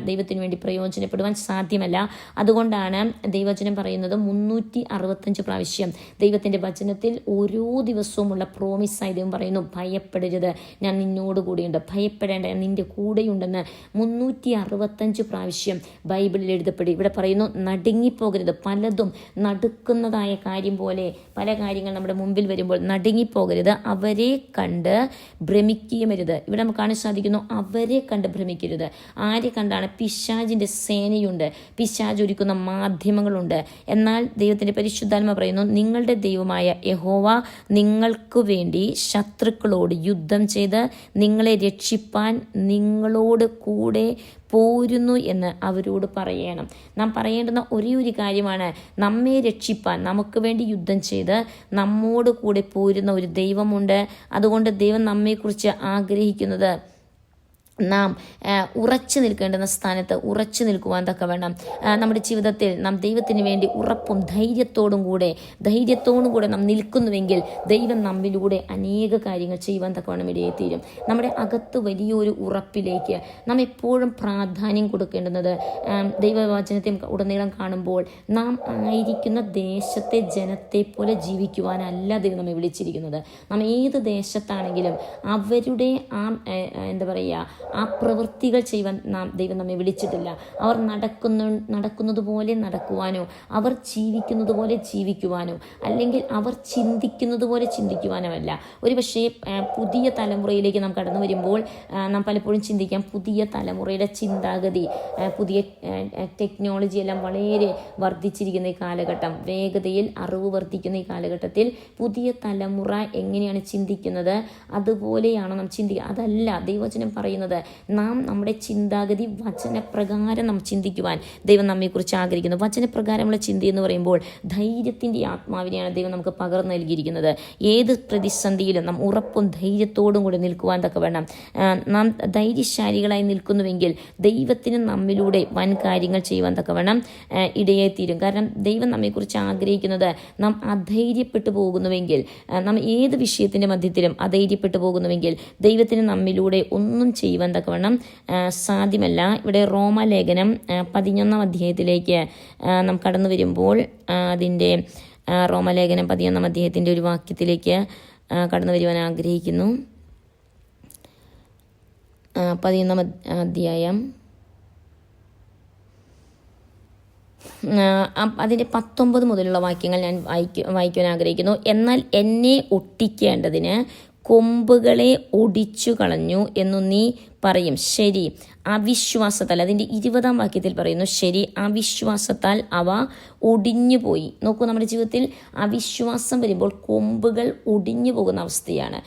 ദൈവത്തിന് വേണ്ടി പ്രയോജനപ്പെടുവാൻ സാധ്യമല്ല. അതുകൊണ്ടാണ് ദൈവവചനം പറയുന്നത് 365 പ്രാവശ്യം ദൈവത്തിൻ്റെ വചനത്തിൽ ഓരോ ദിവസവുമുള്ള പ്രോമിസായി ദൈവം പറയുന്നു, ഭയപ്പെടരുത്, ഞാൻ നിന്നോട് കൂടെയുണ്ട്, ഭയപ്പെടേണ്ട, ഞാൻ നിൻ്റെ കൂടെയുണ്ടെന്ന് 365 പ്രാവശ്യം ബൈബിളിൽ എഴുതപ്പെടും. ഇവിടെ പറയുന്നു, നടുങ്ങിപ്പോകരുത്. പലതും നടുക്കുന്നതായ കാര്യം പോലെ പല കാര്യങ്ങൾ നമ്മുടെ മുമ്പിൽ വരുമ്പോൾ നടുങ്ങിപ്പോകരുത്, അവരെ കണ്ട് ഭ്രമിക്കുകയുമരുത്. ഇവിടെ നമുക്ക് കാണാൻ സാധിക്കുന്നു, അവരെ കണ്ട് ഭ്രമിക്കരുത്. ആരെ കണ്ടാണ്? പിശാചിൻ്റെ സേനയുണ്ട്, പിശാച് ഒരുക്കുന്ന മാധ്യമങ്ങളുണ്ട്. എന്നാൽ ദൈവത്തിൻ്റെ പരിശുദ്ധാത്മ പറയുന്നു, നിങ്ങളുടെ ദൈവമായ യഹോവ നിങ്ങൾക്ക് വേണ്ടി ശത്രുക്കളോട് യുദ്ധം ചെയ്ത് നിങ്ങളെ രക്ഷിപ്പാൻ നിങ്ങളോട് കൂടെ പോരുന്നു എന്ന് അവരോട് പറയണം. നാം പറയേണ്ടുന്ന ഒരേ ഒരു കാര്യമാണ്, നമ്മെ രക്ഷിപ്പാൻ, നമുക്ക് വേണ്ടി യുദ്ധം ചെയ്ത് നമ്മോട് കൂടെ പോരുന്ന ഒരു ദൈവമുണ്ട്. അതുകൊണ്ട് ദൈവം നമ്മെക്കുറിച്ച് ആഗ്രഹിക്കുന്നത് നാം ഉറച്ചു നിൽക്കേണ്ടുന്ന സ്ഥാനത്ത് ഉറച്ചു നിൽക്കുവാൻ തക്കവണ്ണം നമ്മുടെ ജീവിതത്തിൽ നാം ദൈവത്തിന് വേണ്ടി ഉറപ്പും ധൈര്യത്തോടും കൂടെ നാം നിൽക്കുന്നുവെങ്കിൽ ദൈവം നമ്മിലൂടെ അനേക കാര്യങ്ങൾ ചെയ്യുവാൻ തക്കവണ്ണം ഇടയെത്തീരും. നമ്മുടെ അകത്ത് വലിയൊരു ഉറപ്പിലേക്ക് നാം എപ്പോഴും പ്രാധാന്യം കൊടുക്കേണ്ടുന്നത്, ദൈവവചനത്തെ ഉടനീളം കാണുമ്പോൾ നാം ആയിരിക്കുന്ന ദേശത്തെ ജനത്തെ പോലെ ജീവിക്കുവാനല്ല ദൈവം നമ്മെ വിളിച്ചിരിക്കുന്നത്. നാം ഏത് ദേശത്താണെങ്കിലും അവരുടെ ആ പ്രവൃത്തികൾ ചെയ്യുവാൻ ദൈവം നമ്മെ വിളിച്ചിട്ടില്ല. അവർ നടക്കുന്നത് പോലെ നടക്കുവാനോ, അവർ ജീവിക്കുന്നത് പോലെ ജീവിക്കുവാനോ, അല്ലെങ്കിൽ അവർ ചിന്തിക്കുന്നത് പോലെ ചിന്തിക്കുവാനോ അല്ല. ഒരു പക്ഷേ പുതിയ തലമുറയിലേക്ക് നാം കടന്നു വരുമ്പോൾ നാം പലപ്പോഴും ചിന്തിക്കാം, പുതിയ തലമുറയുടെ ചിന്താഗതി, പുതിയ ടെക്നോളജി എല്ലാം വളരെ വർദ്ധിച്ചിരിക്കുന്ന ഈ കാലഘട്ടം, വേഗതയിൽ അറിവ് വർദ്ധിക്കുന്ന ഈ കാലഘട്ടത്തിൽ പുതിയ തലമുറ എങ്ങനെയാണ് ചിന്തിക്കുന്നത് അതുപോലെയാണോ നാം ചിന്തിക്കുക? അതല്ല ദൈവവചനം പറയുന്നത്. നാം നമ്മുടെ ചിന്താഗതി വചനപ്രകാരം നാം ചിന്തിക്കുവാൻ ദൈവം നമ്മെക്കുറിച്ച് ആഗ്രഹിക്കുന്നു. വചനപ്രകാരമുള്ള ചിന്ത എന്ന് പറയുമ്പോൾ ധൈര്യത്തിൻ്റെ ആത്മാവിനെയാണ് ദൈവം നമുക്ക് പകർന്നു നൽകിയിരിക്കുന്നത്. ഏത് പ്രതിസന്ധിയിലും നാം ഉറപ്പും ധൈര്യത്തോടും കൂടി നിൽക്കുവാൻ തക്കവണ്ണം നാം ധൈര്യശാലികളായി നിൽക്കുന്നുവെങ്കിൽ ദൈവത്തിന് നമ്മിലൂടെ വൻ കാര്യങ്ങൾ ചെയ്യുവാൻ തക്കവണ്ണം ഇടയെത്തീരും. കാരണം ദൈവം നമ്മെക്കുറിച്ച് ആഗ്രഹിക്കുന്നത് നാം അധൈര്യപ്പെട്ടു പോകുന്നുവെങ്കിൽ, നാം ഏത് വിഷയത്തിൻ്റെ മധ്യത്തിലും അധൈര്യപ്പെട്ടു പോകുന്നുവെങ്കിൽ ദൈവത്തിന് നമ്മിലൂടെ ഒന്നും ചെയ്യുവാൻ തക്കവണ്ണം സാധ്യമല്ല. ഇവിടെ റോമാലേഖനം 11 അധ്യായത്തിലേക്ക് നാം കടന്നു വരുമ്പോൾ അതിൻ്റെ റോമാലേഖനം 11 അധ്യായത്തിൻ്റെ ഒരു വാക്യത്തിലേക്ക് കടന്നു വരുവാൻ ആഗ്രഹിക്കുന്നു. 11 അധ്യായം അതിൻ്റെ 19 മുതലുള്ള വാക്യങ്ങൾ ഞാൻ വായിക്കുവാൻ ആഗ്രഹിക്കുന്നു. എന്നാൽ എന്നെ ഒട്ടിക്കേണ്ടതിന് കൊമ്പുകളെ ഒടിച്ചു കളഞ്ഞു എന്നു നീ പറയും. ശരി, അവിശ്വാസത്താൽ, അതിൻ്റെ 20 വാക്യത്തിൽ പറയുന്നു, ശരി, അവിശ്വാസത്താൽ അവ ഒടിഞ്ഞുപോയി. നോക്കൂ, നമ്മുടെ ജീവിതത്തിൽ അവിശ്വാസം വരുമ്പോൾ കൊമ്പുകൾ ഒടിഞ്ഞു പോകുന്ന അവസ്ഥയാണ്.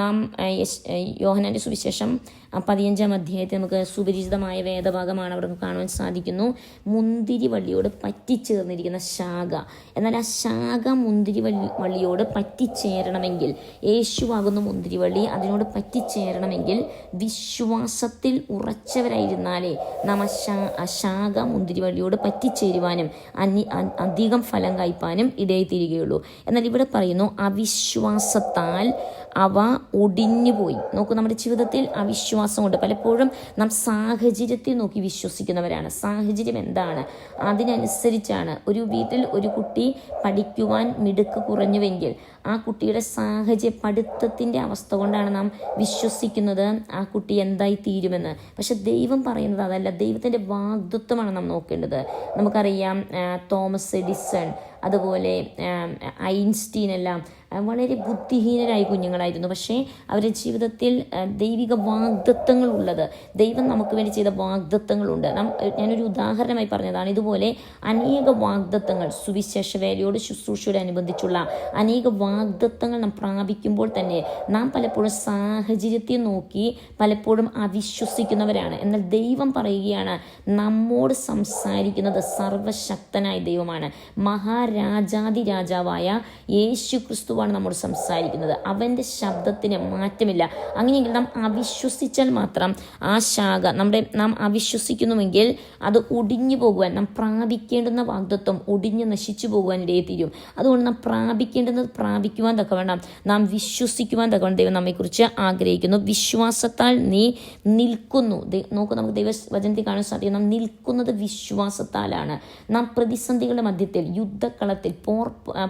നാം യോഹന്നാൻ്റെ സുവിശേഷം 15 അധ്യായത്തിൽ നമുക്ക് സുപരിചിതമായ വേദഭാഗമാണ് അവിടെ കാണുവാൻ സാധിക്കുന്നു. മുന്തിരി വള്ളിയോട് പറ്റിച്ചേർന്നിരിക്കുന്ന ശാഖ. എന്നാൽ ആ ശാഖ മുന്തിരി വള്ളിയോട് പറ്റിച്ചേരണമെങ്കിൽ, യേശുവാകുന്ന മുന്തിരിവള്ളി അതിനോട് പറ്റിച്ചേരണമെങ്കിൽ വിശ്വാസത്തിൽ ഉറച്ചവരായിരുന്നാലേ നാം ആ ശാഖ മുന്തിരിവള്ളിയോട് പറ്റിച്ചേരുവാനും അധികം ഫലം കായ്പാനും ഇടയായിത്തീരുകയുള്ളൂ. എന്നാൽ ഇവിടെ പറയുന്നു, അവിശ്വാസത്താൽ അവ ഒടിഞ്ഞുപോയി. നോക്കൂ, നമ്മുടെ ജീവിതത്തിൽ അവിശ്വാസം കൊണ്ട് പലപ്പോഴും നാം സാഹചര്യത്തെ നോക്കി വിശ്വസിക്കുന്നവരാണ്. സാഹചര്യം എന്താണ്, അതിനനുസരിച്ചാണ്. ഒരു വീട്ടിൽ ഒരു കുട്ടി പഠിക്കുവാൻ മിടുക്ക് കുറഞ്ഞുവെങ്കിൽ ആ കുട്ടിയുടെ പഠിത്തത്തിൻ്റെ അവസ്ഥ കൊണ്ടാണ് നാം വിശ്വസിക്കുന്നത് ആ കുട്ടി എന്തായി തീരുമെന്ന്. പക്ഷെ ദൈവം പറയുന്നത് അതല്ല. ദൈവത്തിൻ്റെ വാഗ്ദത്വമാണ് നാം നോക്കേണ്ടത്. നമുക്കറിയാം തോമസ് എഡിസൺ, അതുപോലെ ഐൻസ്റ്റീൻ എല്ലാം വളരെ ബുദ്ധിഹീനരായ കുഞ്ഞുങ്ങളായിരുന്നു. പക്ഷേ അവരുടെ ജീവിതത്തിൽ ദൈവിക വാഗ്ദത്തങ്ങൾ ഉള്ളത്, ദൈവം നമുക്ക് വേണ്ടി ചെയ്ത വാഗ്ദത്തങ്ങളുണ്ട്. ഞാനൊരു ഉദാഹരണമായി പറഞ്ഞതാണ്. ഇതുപോലെ അനേക വാഗ്ദത്തങ്ങൾ, സുവിശേഷ വേലയോട് ശുശ്രൂഷയോട് അനുബന്ധിച്ചുള്ള അനേക വാഗ്ദത്തങ്ങൾ നാം പ്രാപിക്കുമ്പോൾ തന്നെ നാം പലപ്പോഴും സാഹചര്യത്തെ നോക്കി പലപ്പോഴും അവിശ്വസിക്കുന്നവരാണ്. എന്നാൽ ദൈവം പറയുകയാണ്, നമ്മോട് സംസാരിക്കുന്നത് സർവശക്തനായ ദൈവമാണ്. മഹാരാജാതി രാജാവായ യേശു ക്രിസ്തുവാണ് നമ്മോട് സംസാരിക്കുന്നത്. അവൻ്റെ ശബ്ദത്തിന് മാറ്റമില്ല. അങ്ങനെയെങ്കിൽ നാം അവിശ്വസിച്ചാൽ മാത്രം ആ ശാഖ നാം അവിശ്വസിക്കുന്നുവെങ്കിൽ അത് ഒടിഞ്ഞു പോകുവാൻ, നാം പ്രാപിക്കേണ്ടുന്ന വാഗ്ദത്വം ഒടിഞ്ഞ് നശിച്ചു പോകുവാൻ ഇടയെ തീരും. അതുകൊണ്ട് നാം പ്രാപിക്കേണ്ടുന്നത് പ്രാപിക്കുവാൻ തക്കവണ്ണം, നാം വിശ്വസിക്കുവാൻ തക്കവണ്ണം ദൈവം നമ്മെക്കുറിച്ച് ആഗ്രഹിക്കുന്നു. വിശ്വാസത്താൽ നീ നിൽക്കുന്നു. നോക്കൂ, നമുക്ക് ദൈവവചനത്തിൽ കാണാൻ സാധിക്കും, നാം നിൽക്കുന്നത് വിശ്വാസത്താലാണ്. നാം പ്രതിസന്ധികളുടെ മധ്യത്തിൽ, യുദ്ധക്കളത്തിൽ,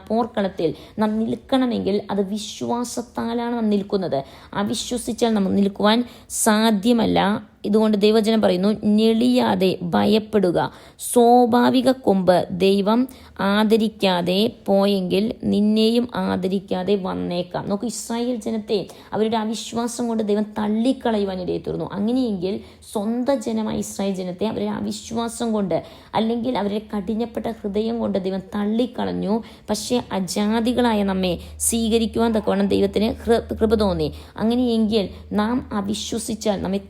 പോർക്കളത്തിൽ നാം നിൽക്കണമെങ്കിൽ അത് വിശ്വാസത്താലാണ് നാം നിൽക്കുന്നത്. അവിശ്വസിച്ചാൽ നമുക്ക് നിൽക്കുവാൻ സാധ്യമല്ല. ഇതുകൊണ്ട് ദൈവവചനം പറയുന്നു, ഞെളിയാതെ ഭയപ്പെടുക. സ്വാഭാവിക കൊമ്പ് ദൈവം ആദരിക്കാതെ പോയെങ്കിൽ നിന്നെയും ആദരിക്കാതെ വന്നേക്കാം. നോക്കൂ, ഇസ്രായേൽ ജനത്തെ അവരുടെ അവിശ്വാസം കൊണ്ട് ദൈവം തള്ളിക്കളയുവാൻ ഇടയെത്തുന്നു. അങ്ങനെയെങ്കിൽ സ്വന്തം ജനമായ ഇസ്രായേൽ ജനത്തെ അവരുടെ അവിശ്വാസം കൊണ്ട്, അല്ലെങ്കിൽ അവരുടെ കഠിനപ്പെട്ട ഹൃദയം കൊണ്ട് ദൈവം തള്ളിക്കളഞ്ഞു. പക്ഷേ അജാതികളായ നമ്മെ സ്വീകരിക്കുവാൻ തക്കവണ്ണം ദൈവത്തിന് കൃപ തോന്നി. അങ്ങനെയെങ്കിൽ നാം അവിശ്വസിച്ചാൽ നമ്മെ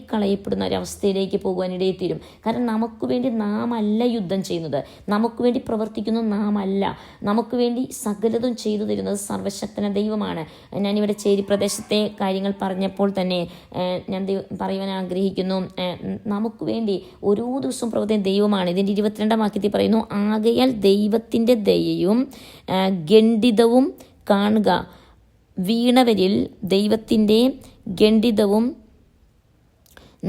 കളയപ്പെടുന്ന ഒരവസ്ഥയിലേക്ക് പോകുവാനിടയിൽ തീരും. കാരണം നമുക്ക് വേണ്ടി നാം അല്ല യുദ്ധം ചെയ്യുന്നത്, നമുക്ക് വേണ്ടി പ്രവർത്തിക്കുന്നത് നാം അല്ല. നമുക്ക് വേണ്ടി സകലതും ചെയ്തു തരുന്നത് സർവശക്തന ദൈവമാണ്. ഞാനിവിടെ ചേരി പ്രദേശത്തെ കാര്യങ്ങൾ പറഞ്ഞപ്പോൾ തന്നെ ഞാൻ പറയുവാൻ ആഗ്രഹിക്കുന്നു, നമുക്ക് വേണ്ടി ഓരോ ദിവസവും പ്രവർത്തിക്കുന്ന ദൈവമാണ്. ഇതിൻ്റെ 22-ാം വാക്യത്തിൽ പറയുന്നു, ആകയാൽ ദൈവത്തിൻ്റെ ദയയും ഗണ്ഡിതവും കാണുക. വീണവരിൽ ദൈവത്തിൻ്റെ ഗണ്ഡിതവും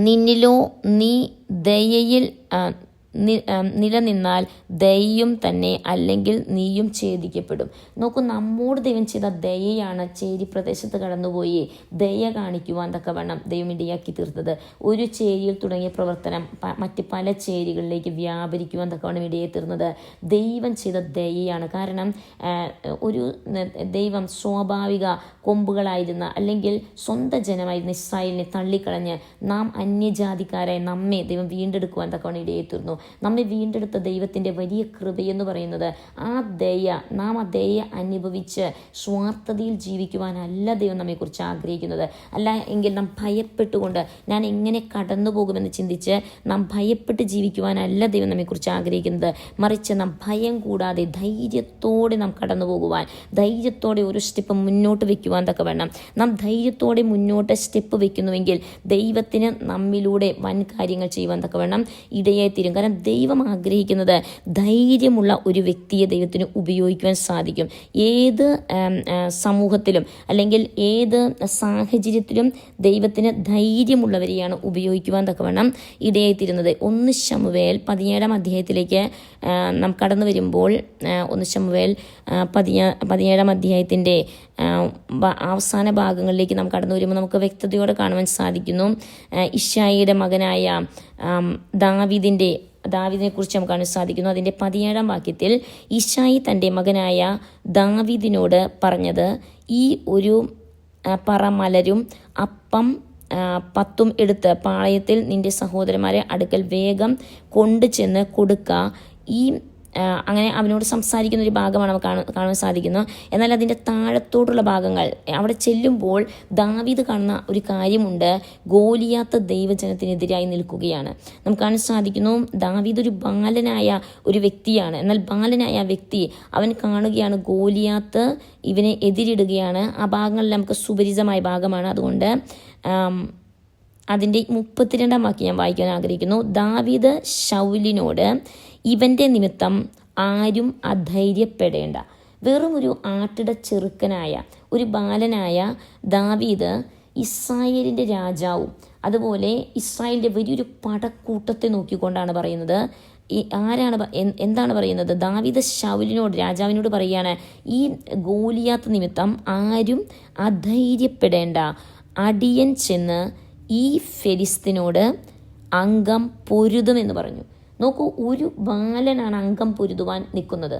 നിന്നിലോ നീ ദയയിൽ നിലനിന്നാൽ ദയയും തന്നെ, അല്ലെങ്കിൽ നീയും ഛേദിക്കപ്പെടും. നോക്കൂ, നമ്മോട് ദൈവം ചെയ്ത ദയയാണ് ചേരി പ്രദേശത്ത് കടന്നുപോയി ദയ കാണിക്കുവാൻ തക്കവണ്ണം ദൈവം ഇടയാക്കി തീർത്തത്. ഒരു ചേരിയിൽ തുടങ്ങിയ പ്രവർത്തനം മറ്റ് പല ചേരികളിലേക്ക് വ്യാപരിക്കുവാൻ തക്കവണ്ണം ഇടയെ തീർന്നത് ദൈവം ചെയ്ത ദയയാണ്. കാരണം ഒരു ദൈവം സ്വാഭാവിക കൊമ്പുകളായിരുന്ന, അല്ലെങ്കിൽ സ്വന്തം ജനമായിരുന്ന ഇസ്രായേലിനെ തള്ളിക്കളഞ്ഞ് നാം അന്യജാതിക്കാരായി നമ്മെ ദൈവം വീണ്ടെടുക്കുവാൻ തക്കവണ്ണം ഇടയെ തീർന്നു. നമ്മെ വീണ്ടെടുത്ത ദൈവത്തിൻ്റെ വലിയ കൃപയെന്ന് പറയുന്നത് ആ ദയ, നാം ആ ദയ അനുഭവിച്ച് സ്വാർത്ഥതയിൽ ജീവിക്കുവാനല്ല ദൈവം നമ്മെക്കുറിച്ച് ആഗ്രഹിക്കുന്നത്. അല്ല എങ്കിൽ നാം ഭയപ്പെട്ടുകൊണ്ട് ഞാൻ എങ്ങനെ കടന്നു പോകുമെന്ന് ചിന്തിച്ച് നാം ഭയപ്പെട്ട് ജീവിക്കുവാനല്ല ദൈവം നമ്മെക്കുറിച്ച് ആഗ്രഹിക്കുന്നത്. മറിച്ച് നാം ഭയം കൂടാതെ ധൈര്യത്തോടെ നാം കടന്നു പോകുവാൻ, ധൈര്യത്തോടെ ഒരു സ്റ്റെപ്പ് മുന്നോട്ട് വയ്ക്കുവാൻ തക്കവണ്ണം നാം ധൈര്യത്തോടെ മുന്നോട്ട് സ്റ്റെപ്പ് വയ്ക്കുന്നുവെങ്കിൽ ദൈവത്തിന് നമ്മിലൂടെ വൻ കാര്യങ്ങൾ ചെയ്യുവാൻ തക്കവണ്ണം ഇടയായി തീരും. കാരണം ദൈവം ആഗ്രഹിക്കുന്നത് ധൈര്യമുള്ള ഒരു വ്യക്തിയെ ദൈവത്തിന് ഉപയോഗിക്കുവാൻ സാധിക്കും. ഏത് സമൂഹത്തിലും അല്ലെങ്കിൽ ഏത് സാഹചര്യത്തിലും ദൈവത്തിന് ധൈര്യമുള്ളവരെയാണ് ഉപയോഗിക്കുവാൻ തക്കവണ്ണം ഇടയായിത്തീരുന്നത്. 1 ശമൂവേൽ 17-ാം അധ്യായത്തിലേക്ക് നാം കടന്നു വരുമ്പോൾ 1 ശമൂവേൽ 17-ാം അധ്യായത്തിൻ്റെ അവസാന ഭാഗങ്ങളിലേക്ക് നാം കടന്നു വരുമ്പോൾ നമുക്ക് വ്യക്തതയോടെ കാണുവാൻ സാധിക്കുന്നു. ഇശ്ശായിയുടെ മകനായ ദാവീദിനെ കുറിച്ച് നമുക്ക് കാണാൻ സാധിക്കുന്നു. അതിൻ്റെ 17-ാം വാക്യത്തിൽ ഇശ്ശായി തൻ്റെ മകനായ ദാവീദിനോട് പറഞ്ഞത്, ഈ ഒരു പറ മലരും അപ്പം 10 എടുത്ത് പാളയത്തിൽ നിന്റെ സഹോദരന്മാരെ അടുക്കൽ വേഗം കൊണ്ടു ചെന്ന് കൊടുക്ക. അങ്ങനെ അവനോട് സംസാരിക്കുന്ന ഒരു ഭാഗമാണ് നമുക്ക് കാണാൻ സാധിക്കുന്നത്. എന്നാൽ അതിൻ്റെ താഴത്തോടുള്ള ഭാഗങ്ങൾ അവിടെ ചെല്ലുമ്പോൾ ദാവീദ് കാണുന്ന ഒരു കാര്യമുണ്ട്. ഗോലിയാത്ത് ദൈവജനത്തിനെതിരായി നിൽക്കുകയാണ്. നമുക്ക് കാണാൻ സാധിക്കുന്നു, ദാവീദ് ഒരു ബാലനായ ഒരു വ്യക്തിയാണ്. എന്നാൽ ബാലനായ വ്യക്തി അവൻ കാണുകയാണ് ഗോലിയാത്ത് ഇവനെ എതിരിടുകയാണ്. ആ ഭാഗങ്ങളിൽ നമുക്ക് സുപരിചിതമായ ഭാഗമാണ്. അതുകൊണ്ട് അതിൻ്റെ 32-ാം വാക്യം ഞാൻ വായിക്കാൻ ആഗ്രഹിക്കുന്നു. ദാവീദ് ശൗലിനോട്, ഇവൻ്റെ നിമിത്തം ആരും അധൈര്യപ്പെടേണ്ട. വെറും ഒരു ആട്ടിട ചെറുക്കനായ ഒരു ബാലനായ ദാവീദ് ഇസ്രായേലിൻ്റെ രാജാവും അതുപോലെ ഇസ്രായേലിൻ്റെ വലിയൊരു പടക്കൂട്ടത്തെ നോക്കിക്കൊണ്ടാണ് പറയുന്നത്. എന്താണ് പറയുന്നത്? ദാവീദ് ശൗലിനോട്, രാജാവിനോട് പറയുകയാണ്, ഈ ഗോലിയാത്ത് നിമിത്തം ആരും അധൈര്യപ്പെടേണ്ട, അടിയൻ ചെന്ന് ഈ ഫെലിസ്തീനോട് അംഗം പൊരുതുമെന്ന് പറഞ്ഞു. നോക്കൂ, ഒരു ബാലനാണ് അംഗം പൊരുതുവാൻ നിൽക്കുന്നത്.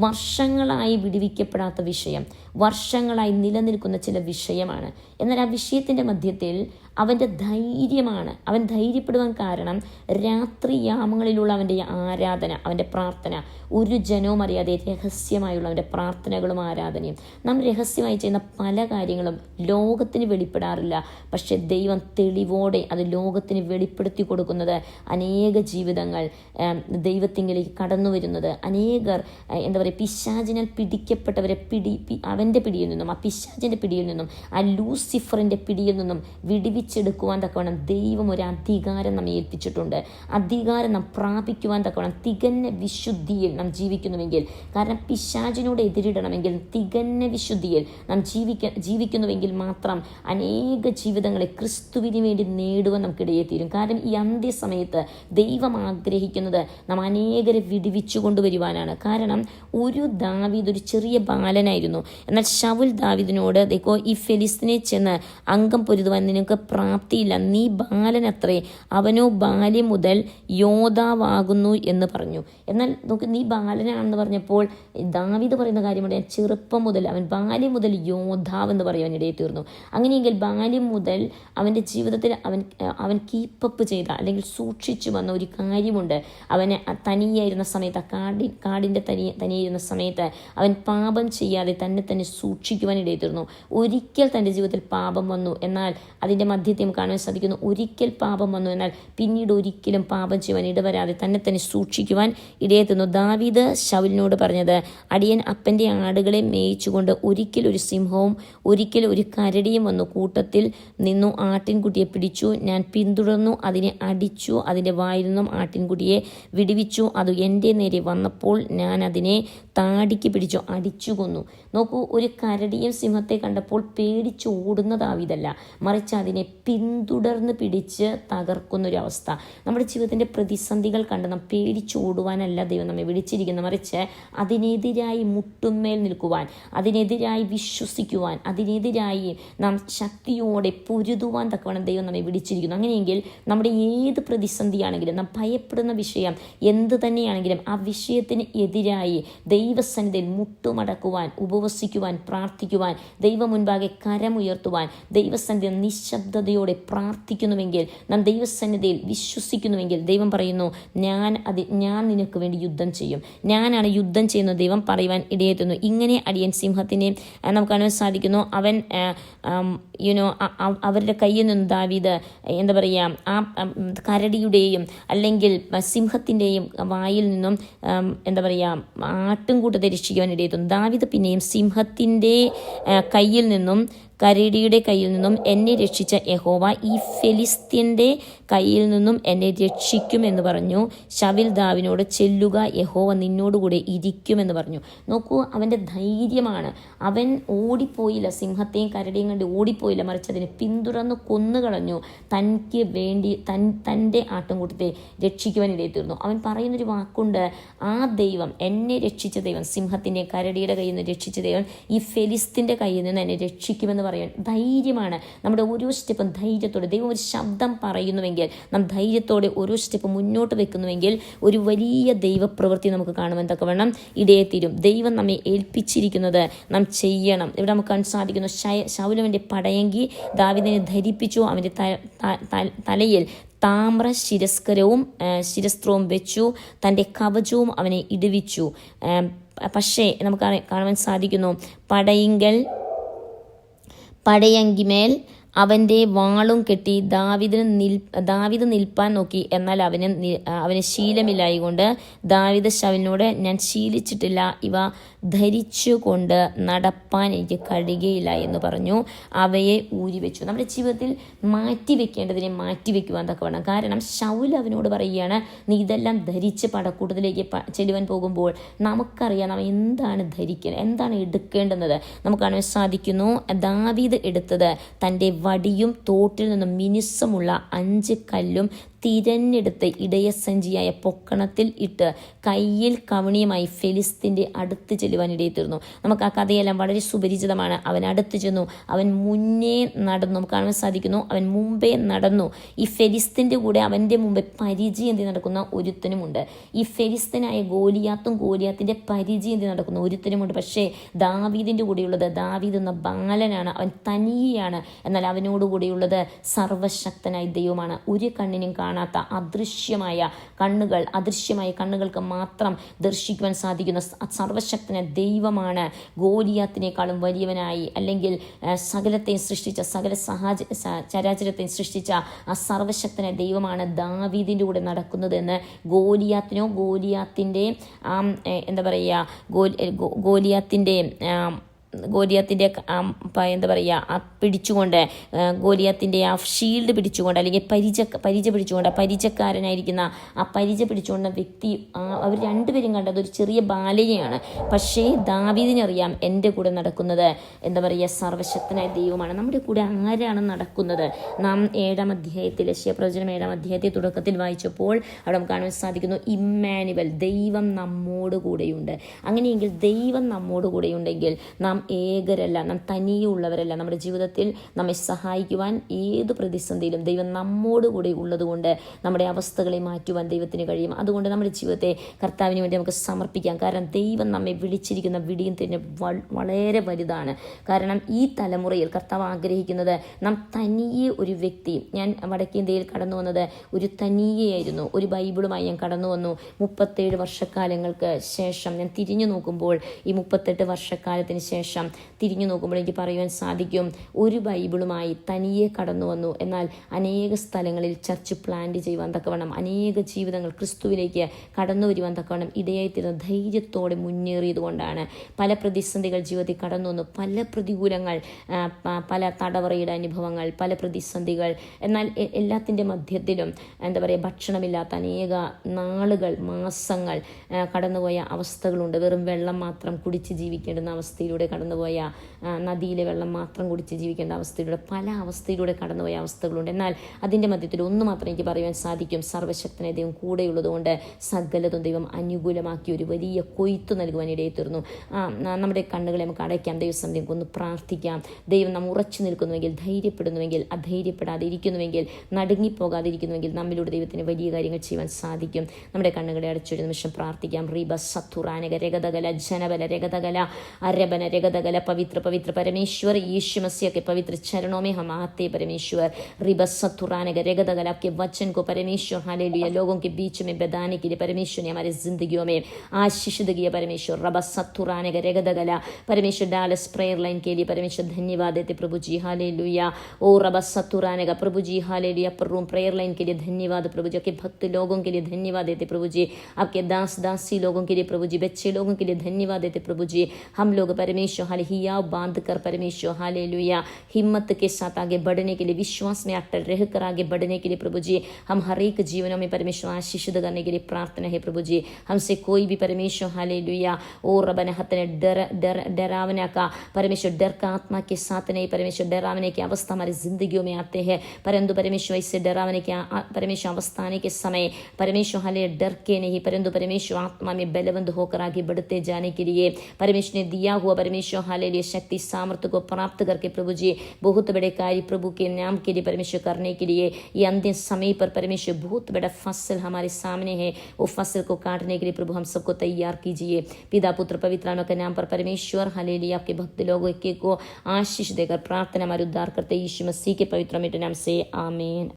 വർഷങ്ങളായി വിടുവിക്കപ്പെടാത്ത വിഷയം, വർഷങ്ങളായി നിലനിൽക്കുന്ന ചില വിഷയമാണ്. എന്നാൽ ആ വിഷയത്തിൻ്റെ മധ്യത്തിൽ അവൻ്റെ ധൈര്യമാണ്. അവൻ ധൈര്യപ്പെടുവാൻ കാരണം രാത്രിയാമങ്ങളിലുള്ള അവൻ്റെ ആരാധന, അവൻ്റെ പ്രാർത്ഥന. ഒരു ജനവും അറിയാതെ രഹസ്യമായുള്ള അവൻ്റെ പ്രാർത്ഥനകളും ആരാധനയും. നാം രഹസ്യമായി ചെയ്യുന്ന പല കാര്യങ്ങളും ലോകത്തിന് വെളിപ്പെടാറില്ല. പക്ഷെ ദൈവം തെളിവോടെ അത് ലോകത്തിന് വെളിപ്പെടുത്തി കൊടുക്കുന്നത് അനേക ജീവിതങ്ങൾ ദൈവത്തിങ്കിലേക്ക് കടന്നു വരുന്നത്, അനേകർ പിശാചിനാൽ പിടിക്കപ്പെട്ടവരെ അവൻ്റെ പിടിയിൽ നിന്നും, ആ പിശാചിൻ്റെ പിടിയിൽ നിന്നും, ആ ലൂസിഫറിൻ്റെ പിടിയിൽ നിന്നും വിടുവിച്ചെടുക്കുവാൻ തക്കവണ്ണം ദൈവം ഒരു അധികാരം നമ്മെ ഏൽപ്പിച്ചിട്ടുണ്ട്. അധികാരം നാം പ്രാപിക്കുവാൻ തക്കവണ്ണം തികഞ്ഞ വിശുദ്ധിയിൽ നാം ജീവിക്കുന്നുവെങ്കിൽ, കാരണം പിശാചിനോട് എതിരിടണമെങ്കിൽ തികഞ്ഞ വിശുദ്ധിയിൽ നാം ജീവിക്കുന്നുവെങ്കിൽ മാത്രം അനേക ജീവിതങ്ങളെ ക്രിസ്തുവിന് വേണ്ടി നേടുവാൻ നമുക്കിടയെ തീരും. കാരണം ഈ അന്ത്യസമയത്ത് ദൈവം ആഗ്രഹിക്കുന്നത് നാം അനേകരെ വിടുവിച്ചു കൊണ്ടുവരുവാനാണ്. കാരണം ഒരു ദാവീദ് ഒരു ചെറിയ ബാലനായിരുന്നു. എന്നാൽ ശൗൽ ദാവീദിനോട്, देखो ഈ ഫെലിസ്തീനെ ചെന്ന് അംഗം പൊരുതുവാൻ നിനക്ക് പ്രാപ്തിയില്ല, നീ ബാലനത്രേ, അവനോ ബാല്യം മുതൽ യോദ്ധാവാകുന്നു എന്ന് പറഞ്ഞു. എന്നാൽ നോക്ക്, നീ ബാലനാണെന്ന് പറഞ്ഞപ്പോൾ ദാവീദ് പറയുന്ന കാര്യമുണ്ട്, ചെറുപ്പം മുതൽ, അവൻ ബാല്യം മുതൽ യോദ്ധാവ് എന്ന് പറയുവാൻ ഇടയിൽ തീർന്നു. അങ്ങനെയെങ്കിൽ ബാല്യം മുതൽ അവൻ്റെ ജീവിതത്തിൽ അവൻ കീപ്പപ്പ് ചെയ്ത അല്ലെങ്കിൽ സൂക്ഷിച്ചു വന്ന ഒരു കാര്യമുണ്ട്. അവന് തനിയായിരുന്ന സമയത്ത്, കാടിൻ്റെ തനിയായിരുന്ന സമയത്ത് അവൻ പാപം ചെയ്യാതെ തന്നെ സൂക്ഷിക്കുവാൻ ഇടയിൽ തീർന്നു. ഒരിക്കൽ തൻ്റെ ജീവിതത്തിൽ പാപം വന്നു, എന്നാൽ അതിൻ്റെ മധ്യത്തെ കാണാൻ സാധിക്കുന്നു. ഒരിക്കൽ പാപം വന്നു, എന്നാൽ പിന്നീട് ഒരിക്കലും പാപം ചെയ്യുവാൻ ഇടവരാതെ തന്നെ സൂക്ഷിക്കുവാൻ ഇടയെത്തുന്നു. ദാവീദ് ശൗലിനോട് പറഞ്ഞത്, അടിയൻ അപ്പൻ്റെ ആടുകളെ മേയിച്ചുകൊണ്ട് ഒരിക്കൽ ഒരു സിംഹവും ഒരിക്കൽ ഒരു കരടിയും വന്നു, കൂട്ടത്തിൽ നിന്നു ആട്ടിൻകുട്ടിയെ പിടിച്ചു, ഞാൻ പിന്തുടർന്നു, അതിനെ അടിച്ചു, അതിൻ്റെ വായിൽ നിന്നും ആട്ടിൻകുട്ടിയെ വിടുവിച്ചു. അത് എൻ്റെ നേരെ വന്നപ്പോൾ ഞാൻ അതിനെ താടിക്ക് പിടിച്ചു അടിച്ചു കൊന്നു. നോക്കൂ, ഒരു കരടിയും സിംഹത്തെ കണ്ടപ്പോൾ പേടിച്ച് ഓടുന്ന ദാവീദല്ല, മറിച്ച് അതിനെ പിന്തുടർന്ന് പിടിച്ച് തകർക്കുന്നൊരവസ്ഥ. നമ്മുടെ ജീവിതത്തിൻ്റെ പ്രതിസന്ധികൾ കണ്ട് നാം പേടിച്ച് ഓടുവാനല്ല ദൈവം നമ്മെ വിളിച്ചിരിക്കുന്നത്, മറിച്ച് അതിനെതിരായി മുട്ടുമേൽ നിൽക്കുവാൻ, അതിനെതിരായി വിശ്വസിക്കുവാൻ, അതിനെതിരായി നാം ശക്തിയോടെ പൊരുതുവാൻ തക്കവണ്ണം ദൈവം നമ്മെ വിളിച്ചിരിക്കുന്നു. അങ്ങനെയെങ്കിൽ നമ്മുടെ ഏത് പ്രതിസന്ധിയാണെങ്കിലും, നാം ഭയപ്പെടുന്ന വിഷയം എന്ത് തന്നെയാണെങ്കിലും, ആ വിഷയത്തിന് എതിരായി ദൈവസന്നിധിയിൽ മുട്ടുമടക്കുവാൻ, ഉപവസിക്കുവാൻ, പ്രാർത്ഥിക്കുവാൻ, ദൈവം മുൻപാകെ കരമുയർത്തുവാൻ, ദൈവസന്നിധിയിൽ നിശബ്ദതയോടെ പ്രാർത്ഥിക്കുന്നുവെങ്കിൽ, നാം ദൈവസന്നിധിയിൽ വിശ്വസിക്കുന്നുവെങ്കിൽ, ദൈവം പറയുന്നു, ഞാൻ നിനക്ക് വേണ്ടി യുദ്ധം ചെയ്യും, ഞാനാണ് യുദ്ധം ചെയ്യുന്നത് ദൈവം പറയുവാൻ ഇടയെത്തുന്നു. ഇങ്ങനെ അടിയൻ സിംഹത്തിനെ നമുക്ക് കാണാൻ സാധിക്കുന്നു. അവൻ അവരുടെ കയ്യിൽ നിന്ന് ദാവീദ് ആ കരടിയുടെയും അല്ലെങ്കിൽ സിംഹത്തിൻ്റെയും വായിൽ നിന്നും ആട്ടുംകൂട്ടത്തെ രക്ഷിക്കുവാൻ ഇടയെത്തുന്നു. ദാവീദ് പിന്നെയും സിംഹത്തിൻ്റെ കയ്യിൽ നിന്നും കരടിയുടെ കയ്യിൽ നിന്നും എന്നെ രക്ഷിച്ച യഹോവ ഈ ഫെലിസ്ത്യൻ്റെ കയ്യിൽ നിന്നും എന്നെ രക്ഷിക്കുമെന്ന് പറഞ്ഞു. ശൗൽ ദാവീദിനോട്, ചെല്ലുക, യഹോവ നിന്നോടുകൂടെ ഇരിക്കുമെന്ന് പറഞ്ഞു. നോക്കൂ, അവൻ്റെ ധൈര്യമാണ്. അവൻ ഓടിപ്പോയില്ല, സിംഹത്തെയും കരടിയും കണ്ട് ഓടിപ്പോയില്ല, മറിച്ച് അതിനെ പിന്തുടർന്ന് കൊന്നുകളഞ്ഞു. തനിക്ക് വേണ്ടി തൻ്റെ ആട്ടിൻകൂട്ടത്തെ രക്ഷിക്കുവാൻ ഇടയിൽ തീർന്നു. അവൻ പറയുന്നൊരു വാക്കുണ്ട്, ആ ദൈവം, എന്നെ രക്ഷിച്ച ദൈവം, സിംഹത്തിൻ്റെ കരടിയുടെ കയ്യിൽ നിന്ന് രക്ഷിച്ച ദൈവം ഈ ഫെലിസ്ത്യൻ്റെ കയ്യിൽ നിന്ന് എന്നെ രക്ഷിക്കുമെന്ന് പറയാൻ ധൈര്യമാണ്. നമ്മുടെ ഓരോ സ്റ്റെപ്പും ധൈര്യത്തോടെ, ദൈവം ഒരു ശബ്ദം പറയുന്നുവെങ്കിൽ നാം ധൈര്യത്തോടെ ഓരോ സ്റ്റെപ്പ് മുന്നോട്ട് വെക്കുന്നുവെങ്കിൽ ഒരു വലിയ ദൈവപ്രവൃത്തി നമുക്ക് കാണുവാൻ തക്കവണ്ണം ഇടയെത്തീരും. ദൈവം നമ്മെ ഏൽപ്പിച്ചിരിക്കുന്നത് നാം ചെയ്യണം. ഇവിടെ നമുക്ക് കാണാൻ സാധിക്കുന്നു, ശൗലവൻ്റെ പടയങ്കി ദാവീദിനെ ധരിപ്പിച്ചു, അവൻ്റെ തലയിൽ താമ്ര ശിരസ്ത്രവും വെച്ചു, തൻ്റെ കവചവും അവനെ ഇടുവിച്ചു. പക്ഷേ നമുക്ക് കാണുവാൻ സാധിക്കുന്നു, പടയങ്കിമേൽ അവൻ്റെ വാളും കെട്ടി ദാവീദ് നിൽപ്പാൻ നോക്കി, എന്നാൽ അവന് ശീലമില്ലായകൊണ്ട് ദാവീദ് ശൗലിനോട്, ഞാൻ ശീലിച്ചിട്ടില്ല, ഇവ ധരിച്ചുകൊണ്ട് നടപ്പാൻ എനിക്ക് കഴിയുകയില്ല എന്ന് പറഞ്ഞു. അവയെ ഊരിവെച്ചു. നമ്മുടെ ജീവിതത്തിൽ മാറ്റിവെക്കേണ്ടതിനെ മാറ്റിവെക്കുവാൻ തക്കവണ്ണം. കാരണം ശൗൽ അവനോട് പറയുകയാണ്, നീ ഇതെല്ലാം ധരിച്ച് പടക്കൂട്ടത്തിലേക്ക് ചെല്ലുവാൻ പോകുമ്പോൾ നമുക്കറിയാം നാം എന്താണ് ധരിക്കുന്നത്, എന്താണ് എടുക്കേണ്ടുന്നത്. നമുക്ക് കാണാൻ സാധിക്കുന്നു, ദാവീദ് എടുത്തത് തൻ്റെ വടിയും തോട്ടിൽ നിന്നും മിനുസമുള്ള 5 കല്ലും തിരഞ്ഞെടുത്ത് ഇടയസഞ്ചിയായ പൊക്കണത്തിൽ ഇട്ട് കയ്യിൽ കവണിയുമായി ഫെലിസ്തീൻ്റെ അടുത്ത് ചെല്ലുവാനിടയിൽ തീർന്നു. നമുക്ക് ആ കഥയെല്ലാം വളരെ സുപരിചിതമാണ്. അവൻ അടുത്ത് ചെന്നു, അവൻ മുന്നേ നടന്നു. നമുക്ക് കാണാൻ സാധിക്കുന്നു, അവൻ മുമ്പേ നടന്നു. ഈ ഫെലിസ്തീൻ്റെ കൂടെ അവൻ്റെ മുമ്പേ പരിചയം നടക്കുന്ന ഒരുത്തനുമുണ്ട്. ഈ ഫെലിസ്തീനായ ഗോലിയാത്തിൻ്റെ പരിചയം നടക്കുന്ന ഒരുത്തനുമുണ്ട്. പക്ഷേ ദാവീദിൻ്റെ കൂടെയുള്ളത് ദാവീദ് എന്ന ബാലനാണ്, അവൻ തനിയാണ്. എന്നാൽ അവനോടുകൂടിയുള്ളത് സർവശക്തനായ ദൈവമാണ്. ഒരു കണ്ണിനും കാണാത്ത അദൃശ്യമായ കണ്ണുകൾക്ക് മാത്രം ദർശിക്കുവാൻ സാധിക്കുന്ന സർവശക്തനായ ദൈവമാണ് ഗോലിയാത്തിനേക്കാളും വലിയവനായി, അല്ലെങ്കിൽ സകലത്തെയും സൃഷ്ടിച്ച ചരാചരത്തെയും സൃഷ്ടിച്ച ആ സർവശക്തനായ ദൈവമാണ് ദാവീദിൻ്റെ കൂടെ നടക്കുന്നതെന്ന് ഗോലിയാത്തിൻ്റെ എന്താ പറയുക പിടിച്ചുകൊണ്ട്, ഗോലിയാത്തിൻ്റെ ആ ഷീൽഡ് പിടിച്ചുകൊണ്ട്, അല്ലെങ്കിൽ പരിച പിടിച്ചുകൊണ്ട്, പരിചക്കാരനായിരിക്കുന്ന ആ പരിച പിടിച്ചുകൊണ്ട വ്യക്തി, അവർ രണ്ടുപേരും കണ്ടത് ഒരു ചെറിയ ബാലയെയാണ്. പക്ഷേ ദാവീദിനറിയാം എൻ്റെ കൂടെ നടക്കുന്നത് സർവശക്തനായ ദൈവമാണ്. നമ്മുടെ കൂടെ ആരാണ് നടക്കുന്നത്? നാം 7-ാം അധ്യായത്തിൽ, യെശയ്യാപ്രവചനം 7-ാം അധ്യായത്തിൽ തുടക്കത്തിൽ വായിച്ചപ്പോൾ അവിടെ നമുക്ക് കാണാൻ സാധിക്കുന്നു, ഇമ്മാനുവൽ, ദൈവം നമ്മോട് കൂടെയുണ്ട്. അങ്ങനെയെങ്കിൽ ദൈവം നമ്മോട് കൂടെയുണ്ടെങ്കിൽ നാം ഏകരല്ല, നാം തനിയുള്ളവരല്ല. നമ്മുടെ ജീവിതത്തിൽ നമ്മെ സഹായിക്കുവാൻ ഏത് പ്രതിസന്ധിയിലും ദൈവം നമ്മോട് കൂടെ ഉള്ളതുകൊണ്ട് നമ്മുടെ അവസ്ഥകളെ മാറ്റുവാൻ ദൈവത്തിന് കഴിയും. അതുകൊണ്ട് നമ്മുടെ ജീവിതത്തെ കർത്താവിന് വേണ്ടി നമുക്ക് സമർപ്പിക്കാം. കാരണം ദൈവം നമ്മെ വിളിച്ചിരിക്കുന്ന വിളിയും തന്നെ വളരെ വലുതാണ്. കാരണം ഈ തലമുറയിൽ കർത്താവ് ആഗ്രഹിക്കുന്നത് നാം തനിയെ ഒരു വ്യക്തി, ഞാൻ വടക്കേന്ത്യയിൽ കടന്നു വന്നത് ഒരു തനിയെയായിരുന്നു. ഒരു ബൈബിളുമായി ഞാൻ കടന്നു വന്നു. 37 വർഷക്കാലങ്ങൾക്ക് ശേഷം ഞാൻ തിരിഞ്ഞു നോക്കുമ്പോൾ, ഈ 38 വർഷക്കാലത്തിന് ശേഷം തിരിഞ്ഞു നോക്കുമ്പോൾ എനിക്ക് പറയുവാൻ സാധിക്കും, ഒരു ബൈബിളുമായി തനിയെ കടന്നു വന്നു. എന്നാൽ അനേക സ്ഥലങ്ങളിൽ ചർച്ച് പ്ലാന്റ് ചെയ്യുവാൻ തക്കവണ്ണം, അനേക ജീവിതങ്ങൾ ക്രിസ്തുവിലേക്ക് കടന്നു വരുവാൻ തക്കവണ്ണം ഇടയായിത്തീരുന്ന ധൈര്യത്തോടെ മുന്നേറിയതുകൊണ്ടാണ്. പല പ്രതിസന്ധികൾ ജീവിതത്തിൽ കടന്നു വന്നു, പല പ്രതികൂലങ്ങൾ, പല തടവറയുടെ അനുഭവങ്ങൾ, പല പ്രതിസന്ധികൾ. എന്നാൽ എല്ലാത്തിൻ്റെ മധ്യത്തിലും ഭക്ഷണമില്ലാത്ത അനേക നാളുകൾ, മാസങ്ങൾ കടന്നുപോയ അവസ്ഥകളുണ്ട്. വെറും വെള്ളം മാത്രം കുടിച്ച് ജീവിക്കേണ്ടുന്ന അവസ്ഥയിലൂടെ കടന്നുപോയ, നദിയിലെ വെള്ളം മാത്രം കുടിച്ച് ജീവിക്കേണ്ട അവസ്ഥയിലൂടെ, പല അവസ്ഥയിലൂടെ കടന്നുപോയ അവസ്ഥകളുണ്ട്. എന്നാൽ അതിൻ്റെ മധ്യത്തിൽ ഒന്ന് മാത്രം എനിക്ക് പറയുവാൻ സാധിക്കും, സർവശക്തനായ ദൈവം കൂടെയുള്ളതുകൊണ്ട് സകലതും ദൈവം അനുകൂലമാക്കി ഒരു വലിയ കൊയ്ത്ത് നൽകുവാൻ ഇടയിൽ തീർന്നു. നമ്മുടെ കണ്ണുകളെ നമുക്ക് അടയ്ക്കാം, ദൈവസന്നിധിയിൽ ഒന്ന് പ്രാർത്ഥിക്കാം. ദൈവം നാം ഉറച്ചു നിൽക്കുന്നുവെങ്കിൽ, ധൈര്യപ്പെടുന്നുവെങ്കിൽ, അധൈര്യപ്പെടാതെ ഇരിക്കുന്നുവെങ്കിൽ, നടുങ്ങിപ്പോകാതെ ഇരിക്കുന്നുവെങ്കിൽ നമ്മിലൂടെ ദൈവത്തിന് വലിയ കാര്യങ്ങൾ ചെയ്യുവാൻ സാധിക്കും. നമ്മുടെ കണ്ണുകളെ അടച്ചൊരു നിമിഷം പ്രാർത്ഥിക്കാം. റീബ സത്തുറാനക രഗതകല ജനബല രഗതകല अरबन रेगदगल पवित्र पवित्र परमेश्वर यीशु मसीह के पवित्र चरणों में हम आते परमेश्वर। रिबस सतुरानग रेगदगल आपके वचन को परमेश्वर हालेलुया लोगों के बीच में बताने के लिए परमेश्वर ने हमारे जिंदगियों में आशीष दिया परमेश्वर। रबस सतुरानग रेगदगल परमेश्वर डालस प्रेयर लाइन के लिए परमेश्वर धन्यवाद देते प्रभु जी हालेलुया। ओ रबस सतुरानग प्रभु जी हालेलुया पर रूम प्रेयर लाइन के लिए धन्यवाद प्रभु जी। आपके भक्त लोगों के लिए धन्यवाद देते प्रभु जी। आपके दास दासी लोगों के लिए प्रभु जी, बच्चे लोगों के लिए धन्यवाद देते प्रभु जी। हम लोग परमेश्वर हालेलुया बांध कर परमेश्वर हालेलुया हिम्मत के साथ आगे बढ़ने के लिए, विश्वास में अटल रहकर आगे बढ़ने के लिए प्रभु जी हम हर एक जीवनों में परमेश्वर आशीष करने के लिए प्रार्थना है प्रभु जी। हमसे कोई भी परमेश्वर हालेलुया ओ रबन हतने डरावने का परमेश्वर डर का आत्मा के साथ नहीं, परमेश्वर डरावने की अवस्था हमारी जिंदगियों में आते हैं, परंतु परमेश्वर इससे डरावने की परमेश्वर अवस्था आने के समय परमेश्वर हाले डर के नहीं, परंतु परमेश्वर आत्मा में बलवंत होकर आगे बढ़ते जाने के लिए परमेश्वर ने दिया हुआ परमेश्वर हालेलुया शक्ति सामर्थ्य को प्राप्त करके प्रभु जी बहुत बड़े कार्य प्रभु के नाम के लिए परमेश्वर करने के लिए ये अंतिम समय पर परमेश्वर बहुत बड़ा फसल हमारे सामने है, वो फसल को काटने के लिए प्रभु हम सबको तैयार कीजिए। पिता पुत्र पवित्र आत्मा के नाम पर परमेश्वर हालेलुया आपके भक्त लोगों को आशीष देकर प्रार्थना हमारे उद्धार करते यीशु मसीह के पवित्र नाम से आमीन।